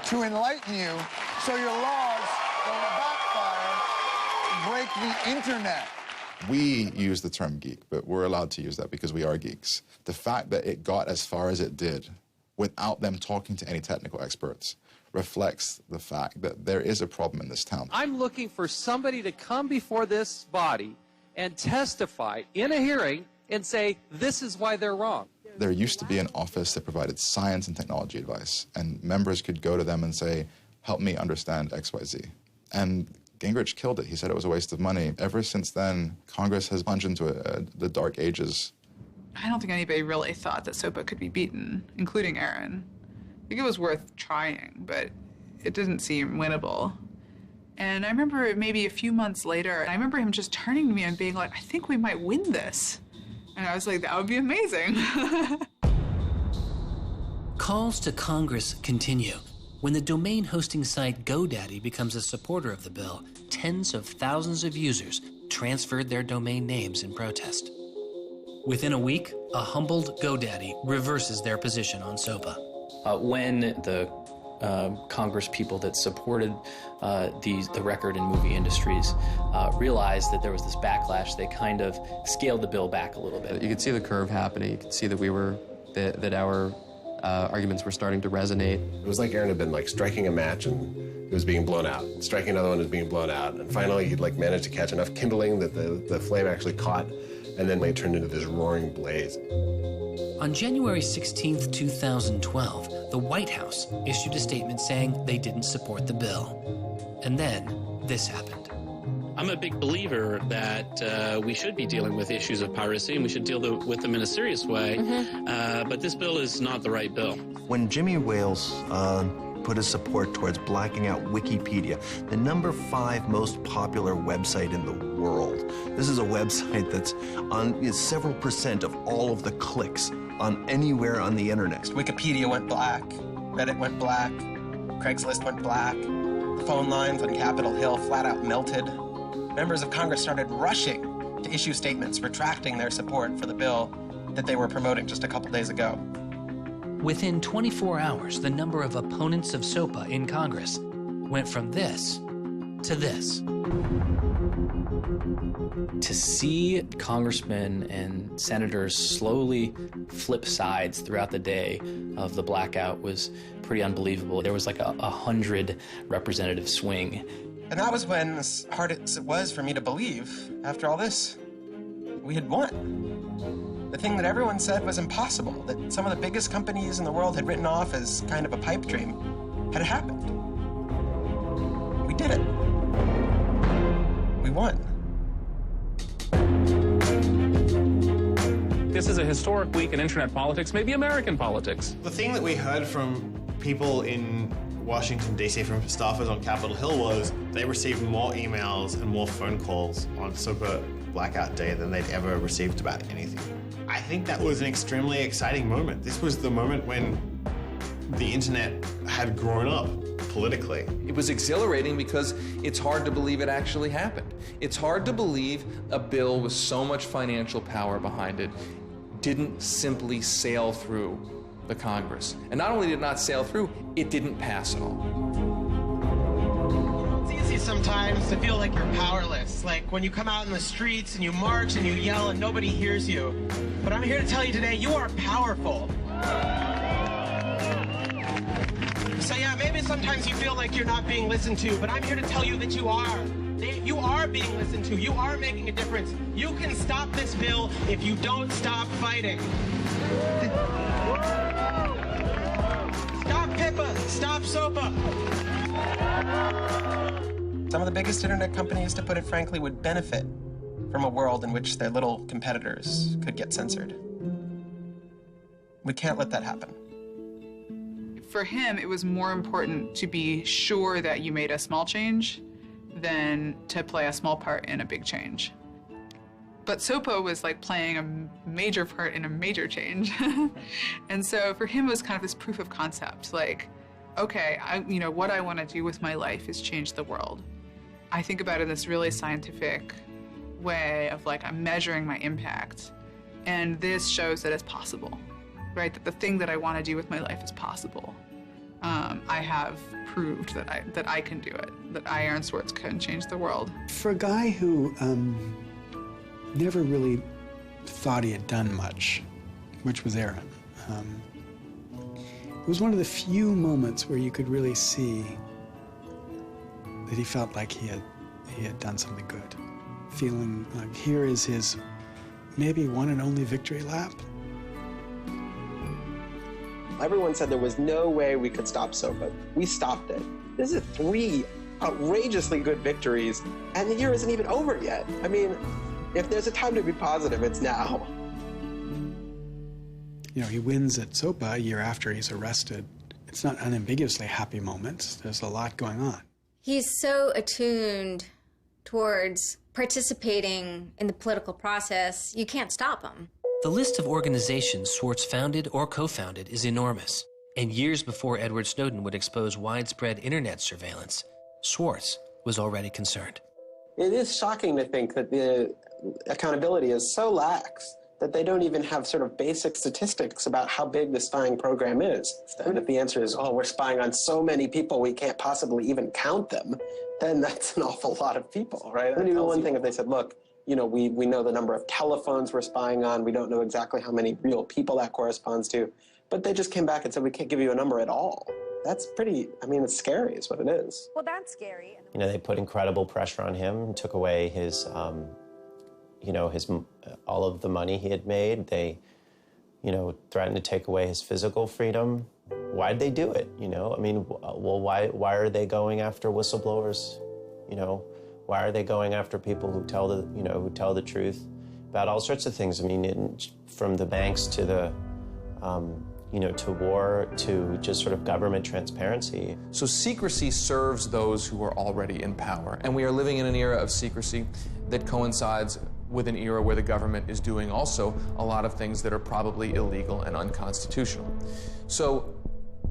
[SPEAKER 27] To enlighten you so your laws don't backfire, break the internet.
[SPEAKER 28] We use the term geek, but we're allowed to use that because we are geeks. The fact that it got as far as it did without them talking to any technical experts reflects the fact that there is a problem in this town.
[SPEAKER 26] I'm looking for somebody to come before this body and testify in a hearing and say, this is why they're wrong.
[SPEAKER 28] There used to be an office that provided science and technology advice, and members could go to them and say, help me understand XYZ. And Gingrich killed it. He said it was a waste of money. Ever since then, Congress has plunged into the dark ages.
[SPEAKER 22] I don't think anybody really thought that SOPA could be beaten, including Aaron. think it was worth trying, but it didn't seem winnable. And I remember maybe a few months later, I remember him just turning to me and being like, I think we might win this. And I was like, that would be amazing.
[SPEAKER 17] Calls to Congress continue. When the domain hosting site GoDaddy becomes a supporter of the bill, tens of thousands of users transferred their domain names in protest. Within a week, a humbled GoDaddy reverses their position on SOPA.
[SPEAKER 12] When the Congress people that supported the record and movie industries realized that there was this backlash, they kind of scaled the bill back a little bit.
[SPEAKER 4] You could see the curve happening. You could see that our arguments were starting to resonate.
[SPEAKER 2] It was like Aaron had been striking a match and it was being blown out. Striking another one was being blown out. And finally he'd managed to catch enough kindling that the flame actually caught, and then it turned into this roaring blaze.
[SPEAKER 17] On January 16th, 2012, the White House issued a statement saying they didn't support the bill. And then this happened.
[SPEAKER 5] I'm a big believer that we should be dealing with issues of piracy, and we should deal with them in a serious way. But this bill is not the right bill.
[SPEAKER 8] When Jimmy Wales put his support towards blacking out Wikipedia, the #5 most popular website in the world. This is a website that's on several % of all of the clicks on anywhere on the internet.
[SPEAKER 1] Wikipedia went black, Reddit went black, Craigslist went black, phone lines on Capitol Hill flat out melted. Members of Congress started rushing to issue statements retracting their support for the bill that they were promoting just a couple days ago.
[SPEAKER 17] Within 24 hours, the number of opponents of SOPA in Congress went from this to this.
[SPEAKER 12] To see congressmen and senators slowly flip sides throughout the day of the blackout was pretty unbelievable. There was like a 100 representative swing.
[SPEAKER 1] And that was when, as hard as it was for me to believe, after all this, we had won. The thing that everyone said was impossible, that some of the biggest companies in the world had written off as kind of a pipe dream, had happened. We did it. We won.
[SPEAKER 9] This is a historic week in internet politics, maybe American politics.
[SPEAKER 16] The thing that we heard from people in Washington, D.C., from staffers on Capitol Hill was they received more emails and more phone calls on SOPA blackout day than they'd ever received about anything. I think that was an extremely exciting moment. This was the moment when the internet had grown up politically.
[SPEAKER 3] It was exhilarating because it's hard to believe it actually happened. It's hard to believe a bill with so much financial power behind it didn't simply sail through the Congress. And not only did it not sail through, it didn't pass at all.
[SPEAKER 20] It's easy sometimes to feel like you're powerless, like when you come out in the streets and you march and you yell and nobody hears you. But I'm here to tell you today, you are powerful. So yeah, maybe sometimes you feel like you're not being listened to, but I'm here to tell you that you are. You are being listened to. You are making a difference. You can stop this bill if you don't stop fighting. Stop PIPA. Stop SOPA.
[SPEAKER 1] Some of the biggest internet companies, to put it frankly, would benefit from a world in which their little competitors could get censored. We can't let that happen.
[SPEAKER 22] For him, it was more important to be sure that you made a small change than to play a small part in a big change. But SOPA was like playing a major part in a major change. And so for him, it was kind of this proof of concept, like, okay, what I want to do with my life is change the world. I think about it in this really scientific way of like, I'm measuring my impact. And this shows that it's possible, right? That the thing that I want to do with my life is possible. I have proved that I can do it, that I, Aaron Swartz, can change the world.
[SPEAKER 10] For a guy who never really thought he had done much, which was Aaron, it was one of the few moments where you could really see that he felt like he had done something good. Feeling like here is his maybe one and only victory lap.
[SPEAKER 1] Everyone said there was no way we could stop SOPA. We stopped it. This is 3 outrageously good victories, and the year isn't even over yet. I mean, if there's a time to be positive, it's now.
[SPEAKER 10] You know, he wins at SOPA a year after he's arrested It's not unambiguously happy moments. There's a lot going on.
[SPEAKER 6] He's so attuned towards participating in the political process, you can't stop him.
[SPEAKER 17] The list of organizations Swartz founded or co-founded is enormous. And years before Edward Snowden would expose widespread internet surveillance, Swartz was already concerned.
[SPEAKER 1] It is shocking to think that the accountability is so lax that they don't even have sort of basic statistics about how big the spying program is. And if the answer is, oh, we're spying on so many people we can't possibly even count them, then that's an awful lot of people, right? It would be one thing if they said, look, you know, we know the number of telephones we're spying on, we don't know exactly how many real people that corresponds to, but they just came back and said, we can't give you a number at all. That's pretty, I mean, it's scary is what it is.
[SPEAKER 23] Well, that's scary.
[SPEAKER 7] You know, they put incredible pressure on him, took away his, you know, all of the money he had made. They, you know, threatened to take away his physical freedom. Why'd they do it, you know? I mean, well, why are they going after whistleblowers, you know? Why are they going after people who tell the, you know, who tell the truth about all sorts of things? I mean, from the banks to the, you know, to war, to just sort of government transparency.
[SPEAKER 3] So secrecy serves those who are already in power. And we are living in an era of secrecy that coincides with an era where the government is doing also a lot of things that are probably illegal and unconstitutional. So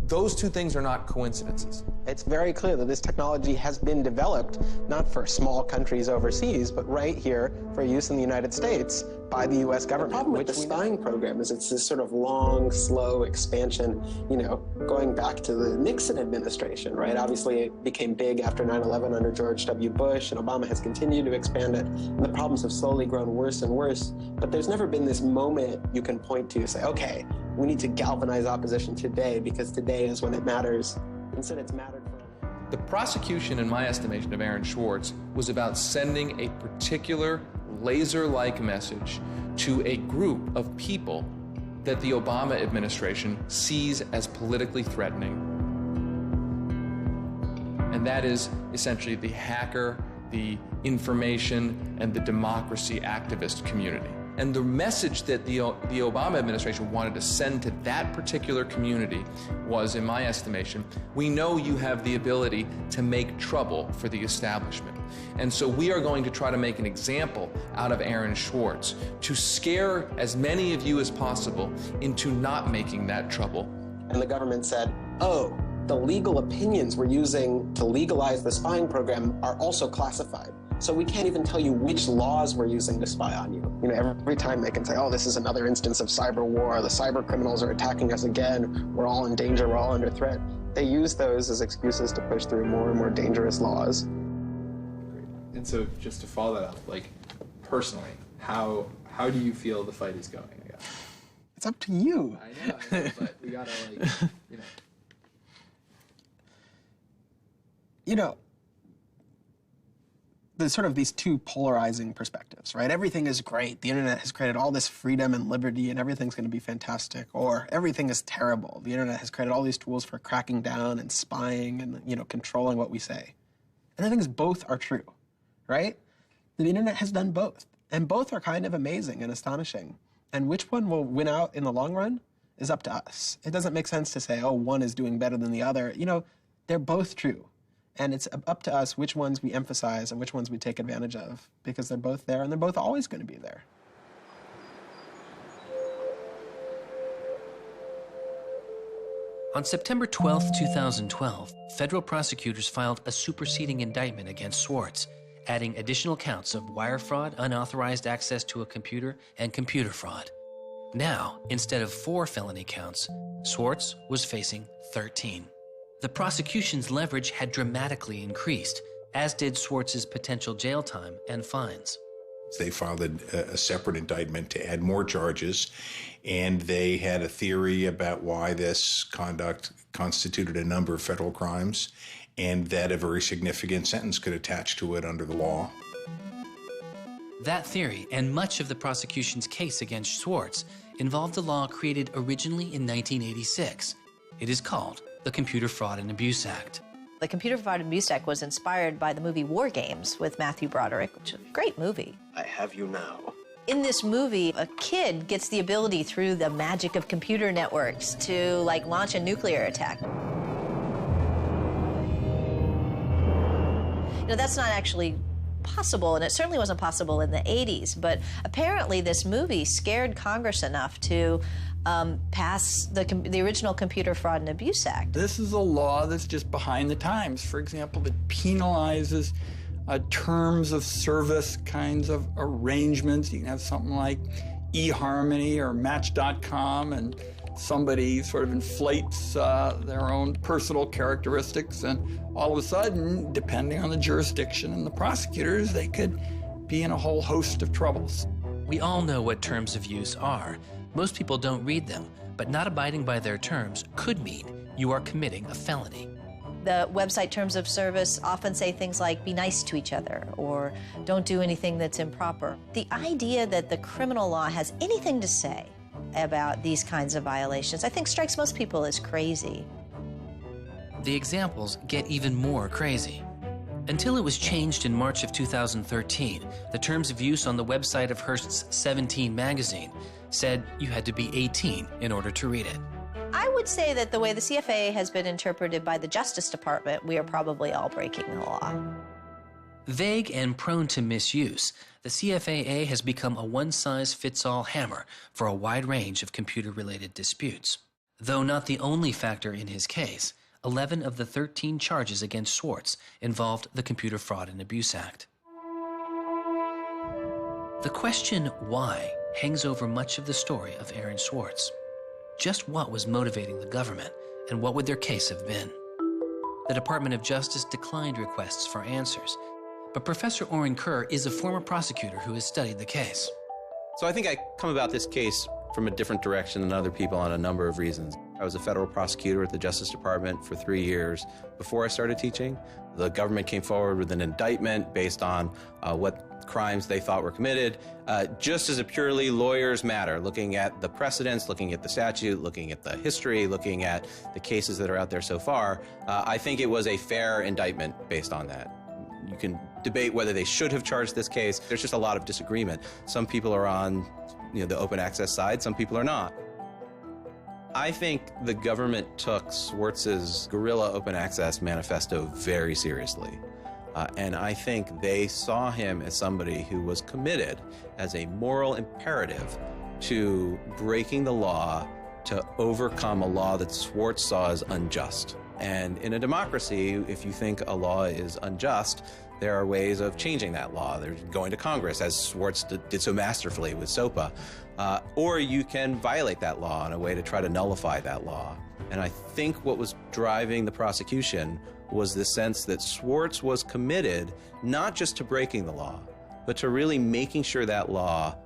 [SPEAKER 3] those two things are not coincidences.
[SPEAKER 1] It's very clear that this technology has been developed not for small countries overseas, but right here for use in the United States by the U.S. government. The problem with the spying program is it's this sort of long, slow expansion, you know, going back to the Nixon administration, right? Obviously, it became big after 9/11 under George W. Bush, and Obama has continued to expand it, and the problems have slowly grown worse and worse. But there's never been this moment you can point to, say, okay, we need to galvanize opposition today because today is when it matters. Instead, it's mattered for.
[SPEAKER 3] The prosecution, in my estimation, of Aaron Swartz was about sending a particular laser-like message to a group of people that the Obama administration sees as politically threatening. And that is essentially the hacker, the information, and the democracy activist community. And the message that the Obama administration wanted to send to that particular community was, in my estimation, we know you have the ability to make trouble for the establishment. And so we are going to try to make an example out of Aaron Swartz to scare as many of you as possible into not making that trouble.
[SPEAKER 1] And the government said, oh, the legal opinions we're using to legalize the spying program are also classified. So we can't even tell you which laws we're using to spy on you. You know, every time they can say, oh, this is another instance of cyber war, the cyber criminals are attacking us again, we're all in danger, we're all under threat. They use those as excuses to push through more and more dangerous laws.
[SPEAKER 11] And so just to follow that up, like, personally, how do you feel the fight is going, I guess?
[SPEAKER 1] It's up to you.
[SPEAKER 11] I know, but we gotta, like, you know.
[SPEAKER 1] You know, there's sort of these two polarizing perspectives, right? Everything is great. The internet has created all this freedom and liberty and everything's going to be fantastic. Or everything is terrible. The internet has created all these tools for cracking down and spying and, you know, controlling what we say. And the thing is, both are true, right? The internet has done both. And both are kind of amazing and astonishing. And which one will win out in the long run is up to us. It doesn't make sense to say, oh, one is doing better than the other. You know, they're both true. And it's up to us which ones we emphasize and which ones we take advantage of, because they're both there and they're both always going to be there.
[SPEAKER 17] On September 12, 2012, federal prosecutors filed a superseding indictment against Swartz, adding additional counts of wire fraud, unauthorized access to a computer, and computer fraud. Now, instead of 4 felony counts, Swartz was facing 13. The prosecution's leverage had dramatically increased, as did Swartz's potential jail time and fines.
[SPEAKER 14] They filed a separate indictment to add more charges, and they had a theory about why this conduct constituted a number of federal crimes, and that a very significant sentence could attach to it under the law.
[SPEAKER 17] That theory, and much of the prosecution's case against Swartz, involved a law created originally in 1986. It is called the Computer Fraud and Abuse Act.
[SPEAKER 15] The Computer Fraud and Abuse Act was inspired by the movie War Games with Matthew Broderick, which is a great movie.
[SPEAKER 27] I have you now.
[SPEAKER 15] In this movie, a kid gets the ability through the magic of computer networks to, like, launch a nuclear attack. You know, that's not actually possible, and it certainly wasn't possible in the 80s, but apparently this movie scared Congress enough to pass the original Computer Fraud and Abuse Act.
[SPEAKER 13] This is a law that's just behind the times. For example, that penalizes terms of service kinds of arrangements. You can have something like eHarmony or Match.com, and somebody sort of inflates their own personal characteristics, and all of a sudden, depending on the jurisdiction and the prosecutors, they could be in a whole host of troubles.
[SPEAKER 17] We all know what terms of use are. Most people don't read them, but not abiding by their terms could mean you are committing a felony.
[SPEAKER 15] The website terms of service often say things like, be nice to each other, or don't do anything that's improper. The idea that the criminal law has anything to say about these kinds of violations, I think strikes most people as crazy.
[SPEAKER 17] The examples get even more crazy. Until it was changed in March of 2013, the terms of use on the website of Hearst's 17 magazine said you had to be 18 in order to read it.
[SPEAKER 15] I would say that the way the CFA has been interpreted by the Justice Department, we are probably all breaking the law.
[SPEAKER 17] Vague and prone to misuse, the CFAA has become a one-size-fits-all hammer for a wide range of computer-related disputes. Though not the only factor in his case, 11 of the 13 charges against Swartz involved the Computer Fraud and Abuse Act. The question why hangs over much of the story of Aaron Swartz. Just what was motivating the government, and what would their case have been? The Department of Justice declined requests for answers, but Professor Oren Kerr is a former prosecutor who has studied the case.
[SPEAKER 18] So I think I come about this case from a different direction than other people on a number of reasons. I was a federal prosecutor at the Justice Department for 3 years before I started teaching. The government came forward with an indictment based on what crimes they thought were committed, just as a purely lawyers matter, looking at the precedents, looking at the statute, looking at the history, looking at the cases that are out there so far. I think it was a fair indictment based on that. You can debate whether they should have charged this case. There's just a lot of disagreement. Some people are on the open access side, some people are not. I think the government took Swartz's guerrilla open access manifesto very seriously. And I think they saw him as somebody who was committed as a moral imperative to breaking the law to overcome a law that Swartz saw as unjust. And in a democracy, if you think a law is unjust, there are ways of changing that law. There's going to Congress, as Swartz did so masterfully with SOPA. Or you can violate that law in a way to try to nullify that law. And I think what was driving the prosecution was the sense that Swartz was committed not just to breaking the law, but to really making sure that law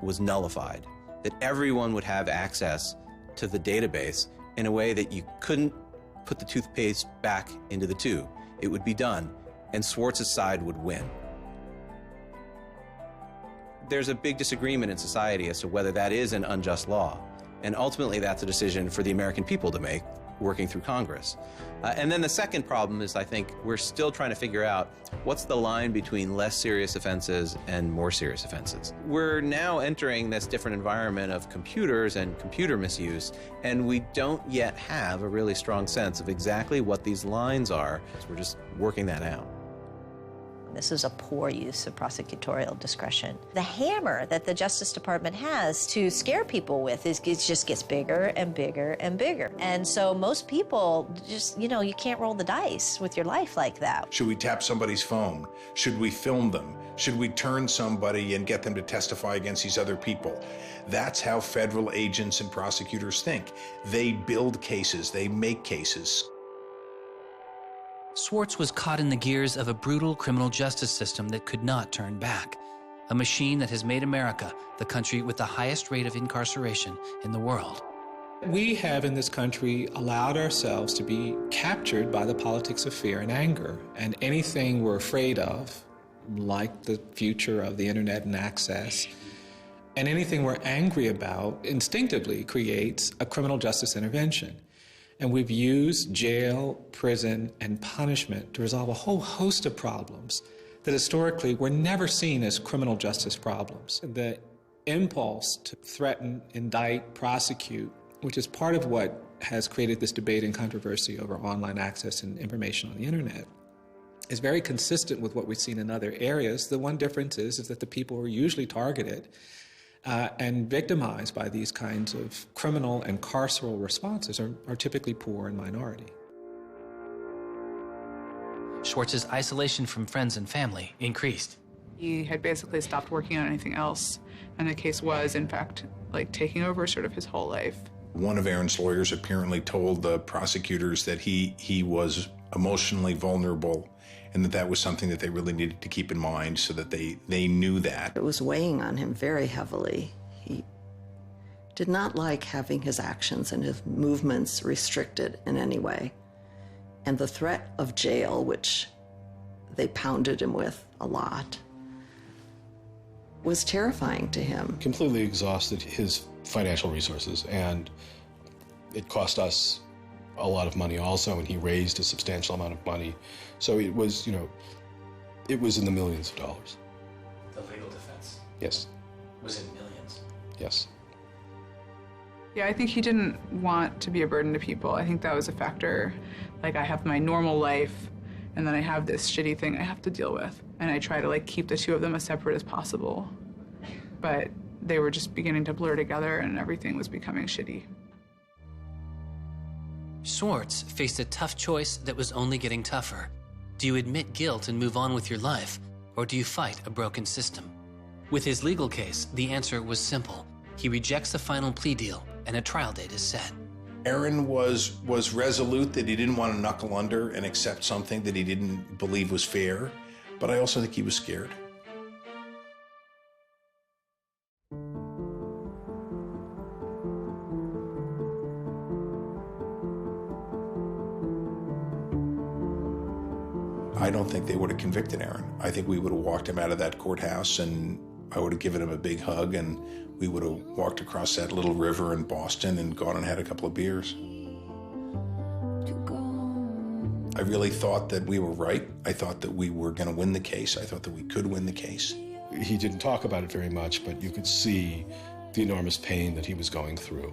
[SPEAKER 18] was nullified, that everyone would have access to the database in a way that you couldn't put the toothpaste back into the tube. It would be done, and Swartz's side would win. There's a big disagreement in society as to whether that is an unjust law, and ultimately that's a decision for the American people to make, working through Congress. And then the second problem is, I think, we're still trying to figure out what's the line between less serious offenses and more serious offenses. We're now entering this different environment of computers and computer misuse, and we don't yet have a really strong sense of exactly what these lines are. So we're just working that out.
[SPEAKER 15] This is a poor use of prosecutorial discretion. The hammer that the Justice Department has to scare people with it just gets bigger and bigger and bigger. And so most people just, you can't roll the dice with your life like that.
[SPEAKER 14] Should we tap somebody's phone? Should we film them? Should we turn somebody and get them to testify against these other people? That's how federal agents and prosecutors think. They build cases, they make cases.
[SPEAKER 17] Swartz was caught in the gears of a brutal criminal justice system that could not turn back. A machine that has made America the country with the highest rate of incarceration in the world.
[SPEAKER 19] We have in this country allowed ourselves to be captured by the politics of fear and anger. And anything we're afraid of, like the future of the internet and access, and anything we're angry about instinctively creates a criminal justice intervention. And we've used jail, prison, and punishment to resolve a whole host of problems that historically were never seen as criminal justice problems. The impulse to threaten, indict, prosecute, which is part of what has created this debate and controversy over online access and information on the internet, is very consistent with what we've seen in other areas. The one difference is that the people who are usually targeted and victimized by these kinds of criminal and carceral responses are typically poor and minority.
[SPEAKER 17] Swartz's isolation from friends and family increased.
[SPEAKER 22] He had basically stopped working on anything else, and the case was, in fact, like taking over sort of his whole life.
[SPEAKER 14] One of Aaron's lawyers apparently told the prosecutors that he was emotionally vulnerable and that was something that they really needed to keep in mind so that they knew that.
[SPEAKER 2] It was weighing on him very heavily. He did not like having his actions and his movements restricted in any way. And the threat of jail, which they pounded him with a lot, was terrifying to him.
[SPEAKER 4] Completely exhausted his financial resources, and it cost us a lot of money also, and he raised a substantial amount of money. So it was, it was in the millions of dollars.
[SPEAKER 17] The legal defense?
[SPEAKER 4] Yes.
[SPEAKER 17] Was in millions?
[SPEAKER 4] Yes.
[SPEAKER 22] Yeah, I think he didn't want to be a burden to people. I think that was a factor. Like, I have my normal life, and then I have this shitty thing I have to deal with. And I try to, keep the two of them as separate as possible. But they were just beginning to blur together, and everything was becoming shitty.
[SPEAKER 17] Swartz faced a tough choice that was only getting tougher. Do you admit guilt and move on with your life, or do you fight a broken system? With his legal case, the answer was simple. He rejects the final plea deal, and a trial date is set.
[SPEAKER 14] Aaron was resolute that he didn't want to knuckle under and accept something that he didn't believe was fair, but I also think he was scared. I don't think they would have convicted Aaron. I think we would have walked him out of that courthouse, and I would have given him a big hug, and we would have walked across that little river in Boston and gone and had a couple of beers. I really thought that we were right. I thought that we were going to win the case. I thought that we could win the case.
[SPEAKER 4] He didn't talk about it very much, but you could see the enormous pain that he was going through.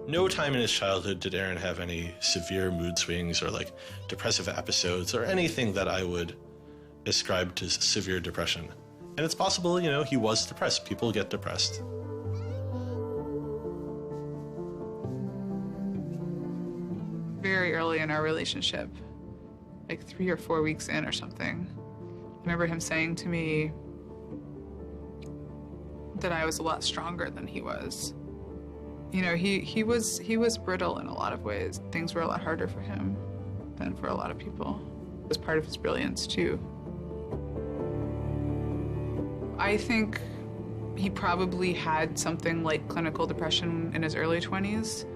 [SPEAKER 5] No time in his childhood did Aaron have any severe mood swings or depressive episodes or anything that I would ascribe to severe depression. And it's possible, he was depressed. People get depressed.
[SPEAKER 22] Very early in our relationship, 3 or 4 weeks in or something, I remember him saying to me that I was a lot stronger than he was. He was brittle in a lot of ways. Things were a lot harder for him than for a lot of people. It was part of his brilliance, too. I think he probably had something like clinical depression in his early 20s.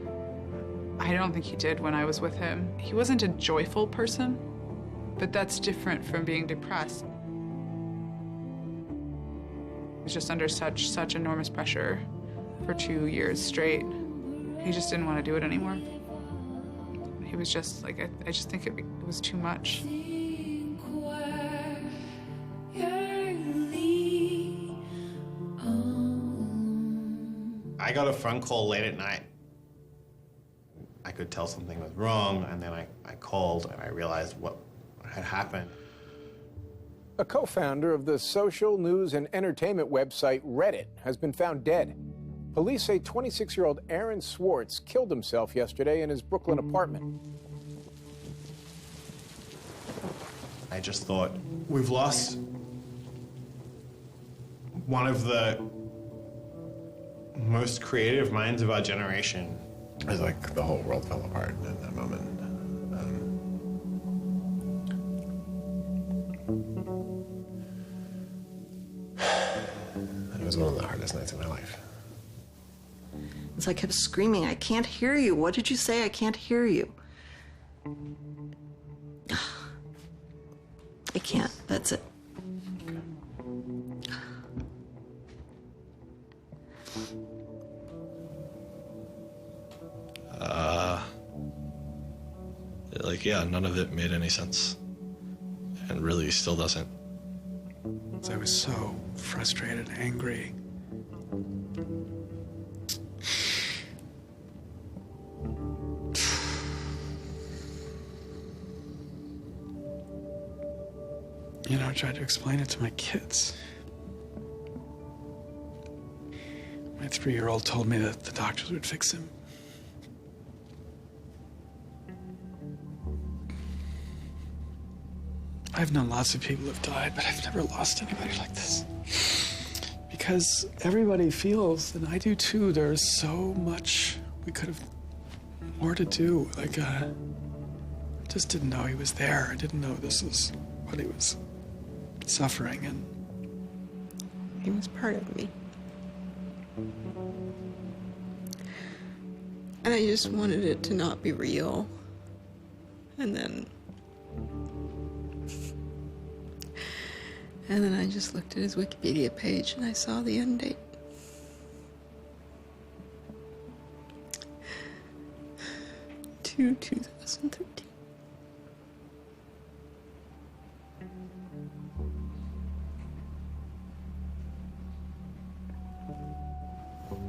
[SPEAKER 22] I don't think he did when I was with him. He wasn't a joyful person, but that's different from being depressed. He was just under such enormous pressure for 2 years straight. He just didn't want to do it anymore. He was just I just think it was too much.
[SPEAKER 16] I got a phone call late at night. I could tell something was wrong, and then I called and I realized what had happened.
[SPEAKER 21] A co-founder of the social news and entertainment website Reddit has been found dead. Police say 26-year-old Aaron Swartz killed himself yesterday in his Brooklyn apartment.
[SPEAKER 16] I just thought, we've lost one of the most creative minds of our generation. It was like the whole world fell apart in that moment. It was one of the hardest nights of my life.
[SPEAKER 2] As I kept screaming, I can't hear you. What did you say? I can't hear you. I can't. That's it.
[SPEAKER 5] Yeah, none of it made any sense. And really still doesn't.
[SPEAKER 10] I was so frustrated, angry. tried to explain it to my kids. My 3-year-old told me that the doctors would fix him. I've known lots of people who've died, but I've never lost anybody like this. Because everybody feels, and I do too, there's so much we could have more to do. Like, I just didn't know he was there. I didn't know this is what he was suffering, and
[SPEAKER 8] he was part of me. And I just wanted it to not be real. And then I just looked at his Wikipedia page and I saw the end date. To 2013.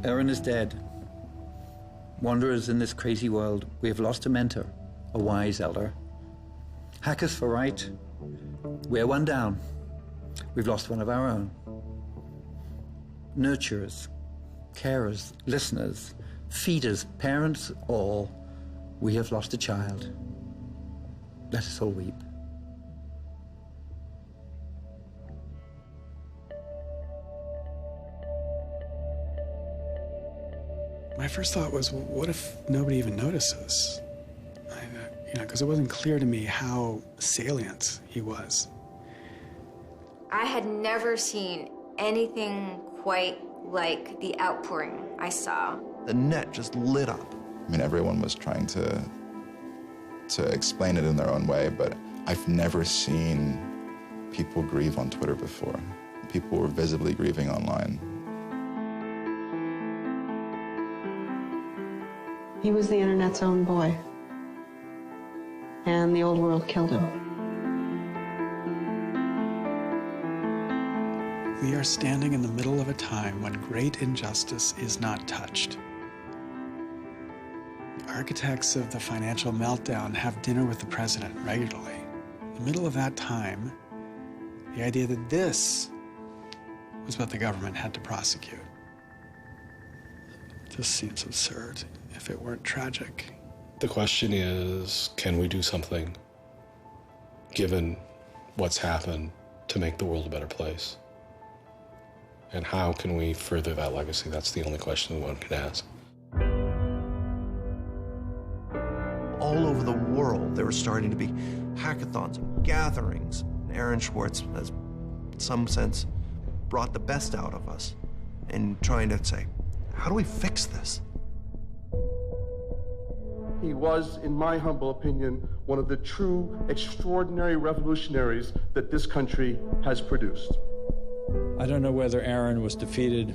[SPEAKER 9] Aaron is dead. Wanderers in this crazy world, we have lost a mentor, a wise elder. Hackers for right, we're one down. We've lost one of our own. Nurturers, carers, listeners, feeders, parents, all, we have lost a child. Let us all weep.
[SPEAKER 10] my first thought was, well, what if nobody even notices? Because it wasn't clear to me how salient he was.
[SPEAKER 6] I had never seen anything quite like the outpouring I saw.
[SPEAKER 12] The net just lit up.
[SPEAKER 20] I mean, everyone was trying to explain it in their own way, but I've never seen people grieve on Twitter before. People were visibly grieving online.
[SPEAKER 8] He was the internet's own boy, and the old world killed him.
[SPEAKER 10] We are standing in the middle of a time when great injustice is not touched. Architects of the financial meltdown have dinner with the president regularly. In the middle of that time, the idea that this was what the government had to prosecute just seems absurd if it weren't tragic.
[SPEAKER 4] The question is, can we do something, given what's happened, to make the world a better place? And how can we further that legacy? That's the only question one can ask.
[SPEAKER 12] All over the world, there were starting to be hackathons and gatherings. Aaron Swartz has, in some sense, brought the best out of us in trying to say, how do we fix this?
[SPEAKER 24] He was, in my humble opinion, one of the true extraordinary revolutionaries that this country has produced.
[SPEAKER 25] I don't know whether Aaron was defeated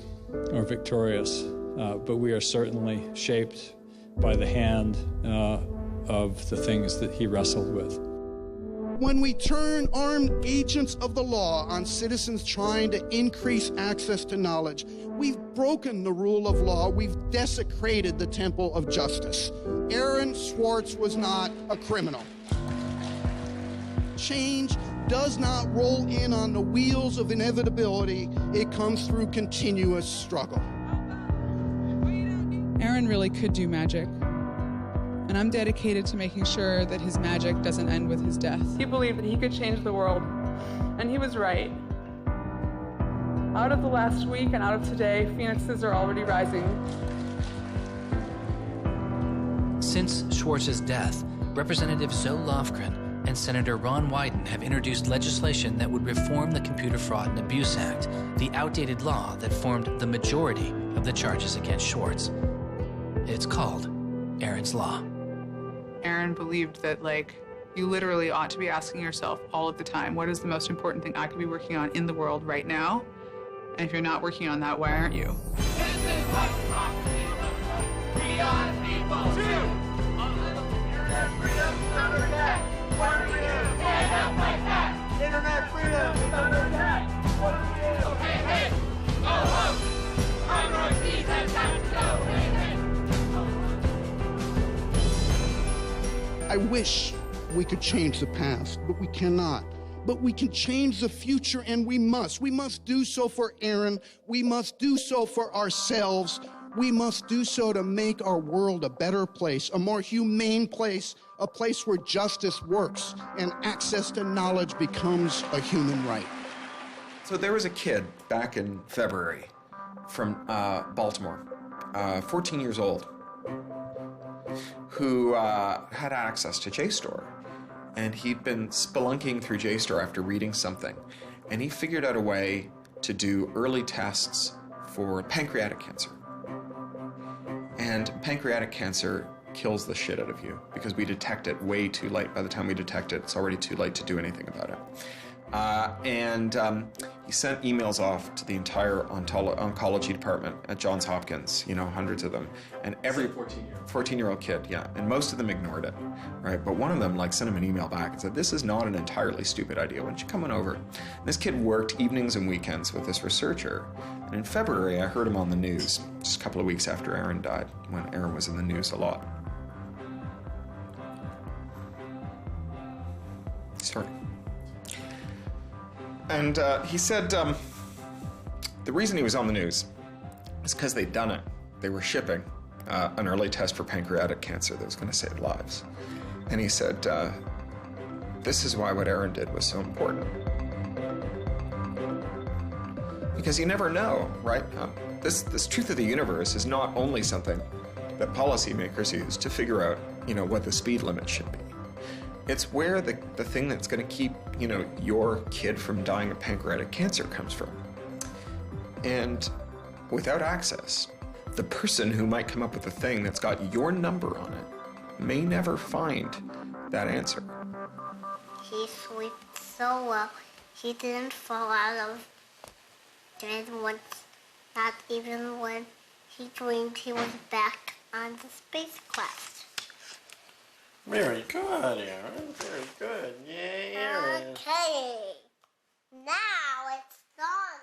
[SPEAKER 25] or victorious, but we are certainly shaped by the hand of the things that he wrestled with.
[SPEAKER 26] When we turn armed agents of the law on citizens trying to increase access to knowledge, we've broken the rule of law. We've desecrated the temple of justice. Aaron Swartz was not a criminal. Change does not roll in on the wheels of inevitability. It comes through continuous struggle.
[SPEAKER 22] Aaron really could do magic. And I'm dedicated to making sure that his magic doesn't end with his death. He believed that he could change the world, and he was right. Out of the last week and out of today, phoenixes are already rising.
[SPEAKER 17] Since Swartz's death, Representative Zoe Lofgren and Senator Ron Wyden have introduced legislation that would reform the Computer Fraud and Abuse Act, the outdated law that formed the majority of the charges against Swartz. It's called Aaron's Law.
[SPEAKER 22] Aaron believed that, you literally ought to be asking yourself all of the time, what is the most important thing I could be working on in the world right now? And if you're not working on that, why aren't you?
[SPEAKER 28] This is what democracy looks like. We are people. Internet freedom is under attack. What do we do? Stand up like that. Internet freedom is under attack. What do we do? Hey, hey. Go home. Our Northeast has got to go. Hey, hey.
[SPEAKER 26] I wish we could change the past, but we cannot. but we can change the future, and we must. We must do so for Aaron. We must do so for ourselves. We must do so to make our world a better place, a more humane place, a place where justice works and access to knowledge becomes a human right.
[SPEAKER 1] So there was a kid back in February from Baltimore, 14 years old, who had access to JSTOR. And he'd been spelunking through JSTOR after reading something. And he figured out a way to do early tests for pancreatic cancer. And pancreatic cancer kills the shit out of you because we detect it way too late. By the time we detect it, it's already too late to do anything about it. He sent emails off to the entire oncology department at Johns Hopkins, hundreds of them. And every 14-year-old kid, yeah. And most of them ignored it, right? But one of them sent him an email back and said, this is not an entirely stupid idea. Why don't you come on over? And this kid worked evenings and weekends with this researcher. And in February, I heard him on the news, just a couple of weeks after Aaron died, when Aaron was in the news a lot. Sorry. And he said the reason he was on the news is because they'd done it. They were shipping an early test for pancreatic cancer that was going to save lives. And he said, this is why what Aaron did was so important. Because you never know, right? This truth of the universe is not only something that policymakers use to figure out, what the speed limit should be. It's where the thing that's going to keep, your kid from dying of pancreatic cancer comes from. And without access, the person who might come up with the thing that's got your number on it may never find that answer.
[SPEAKER 3] He slept so well, he didn't fall out of bed once, not even when he dreamed he was back on the spacecraft.
[SPEAKER 7] Very good, Aaron. Very good. Yay, Aaron.
[SPEAKER 3] Okay. Now it's done.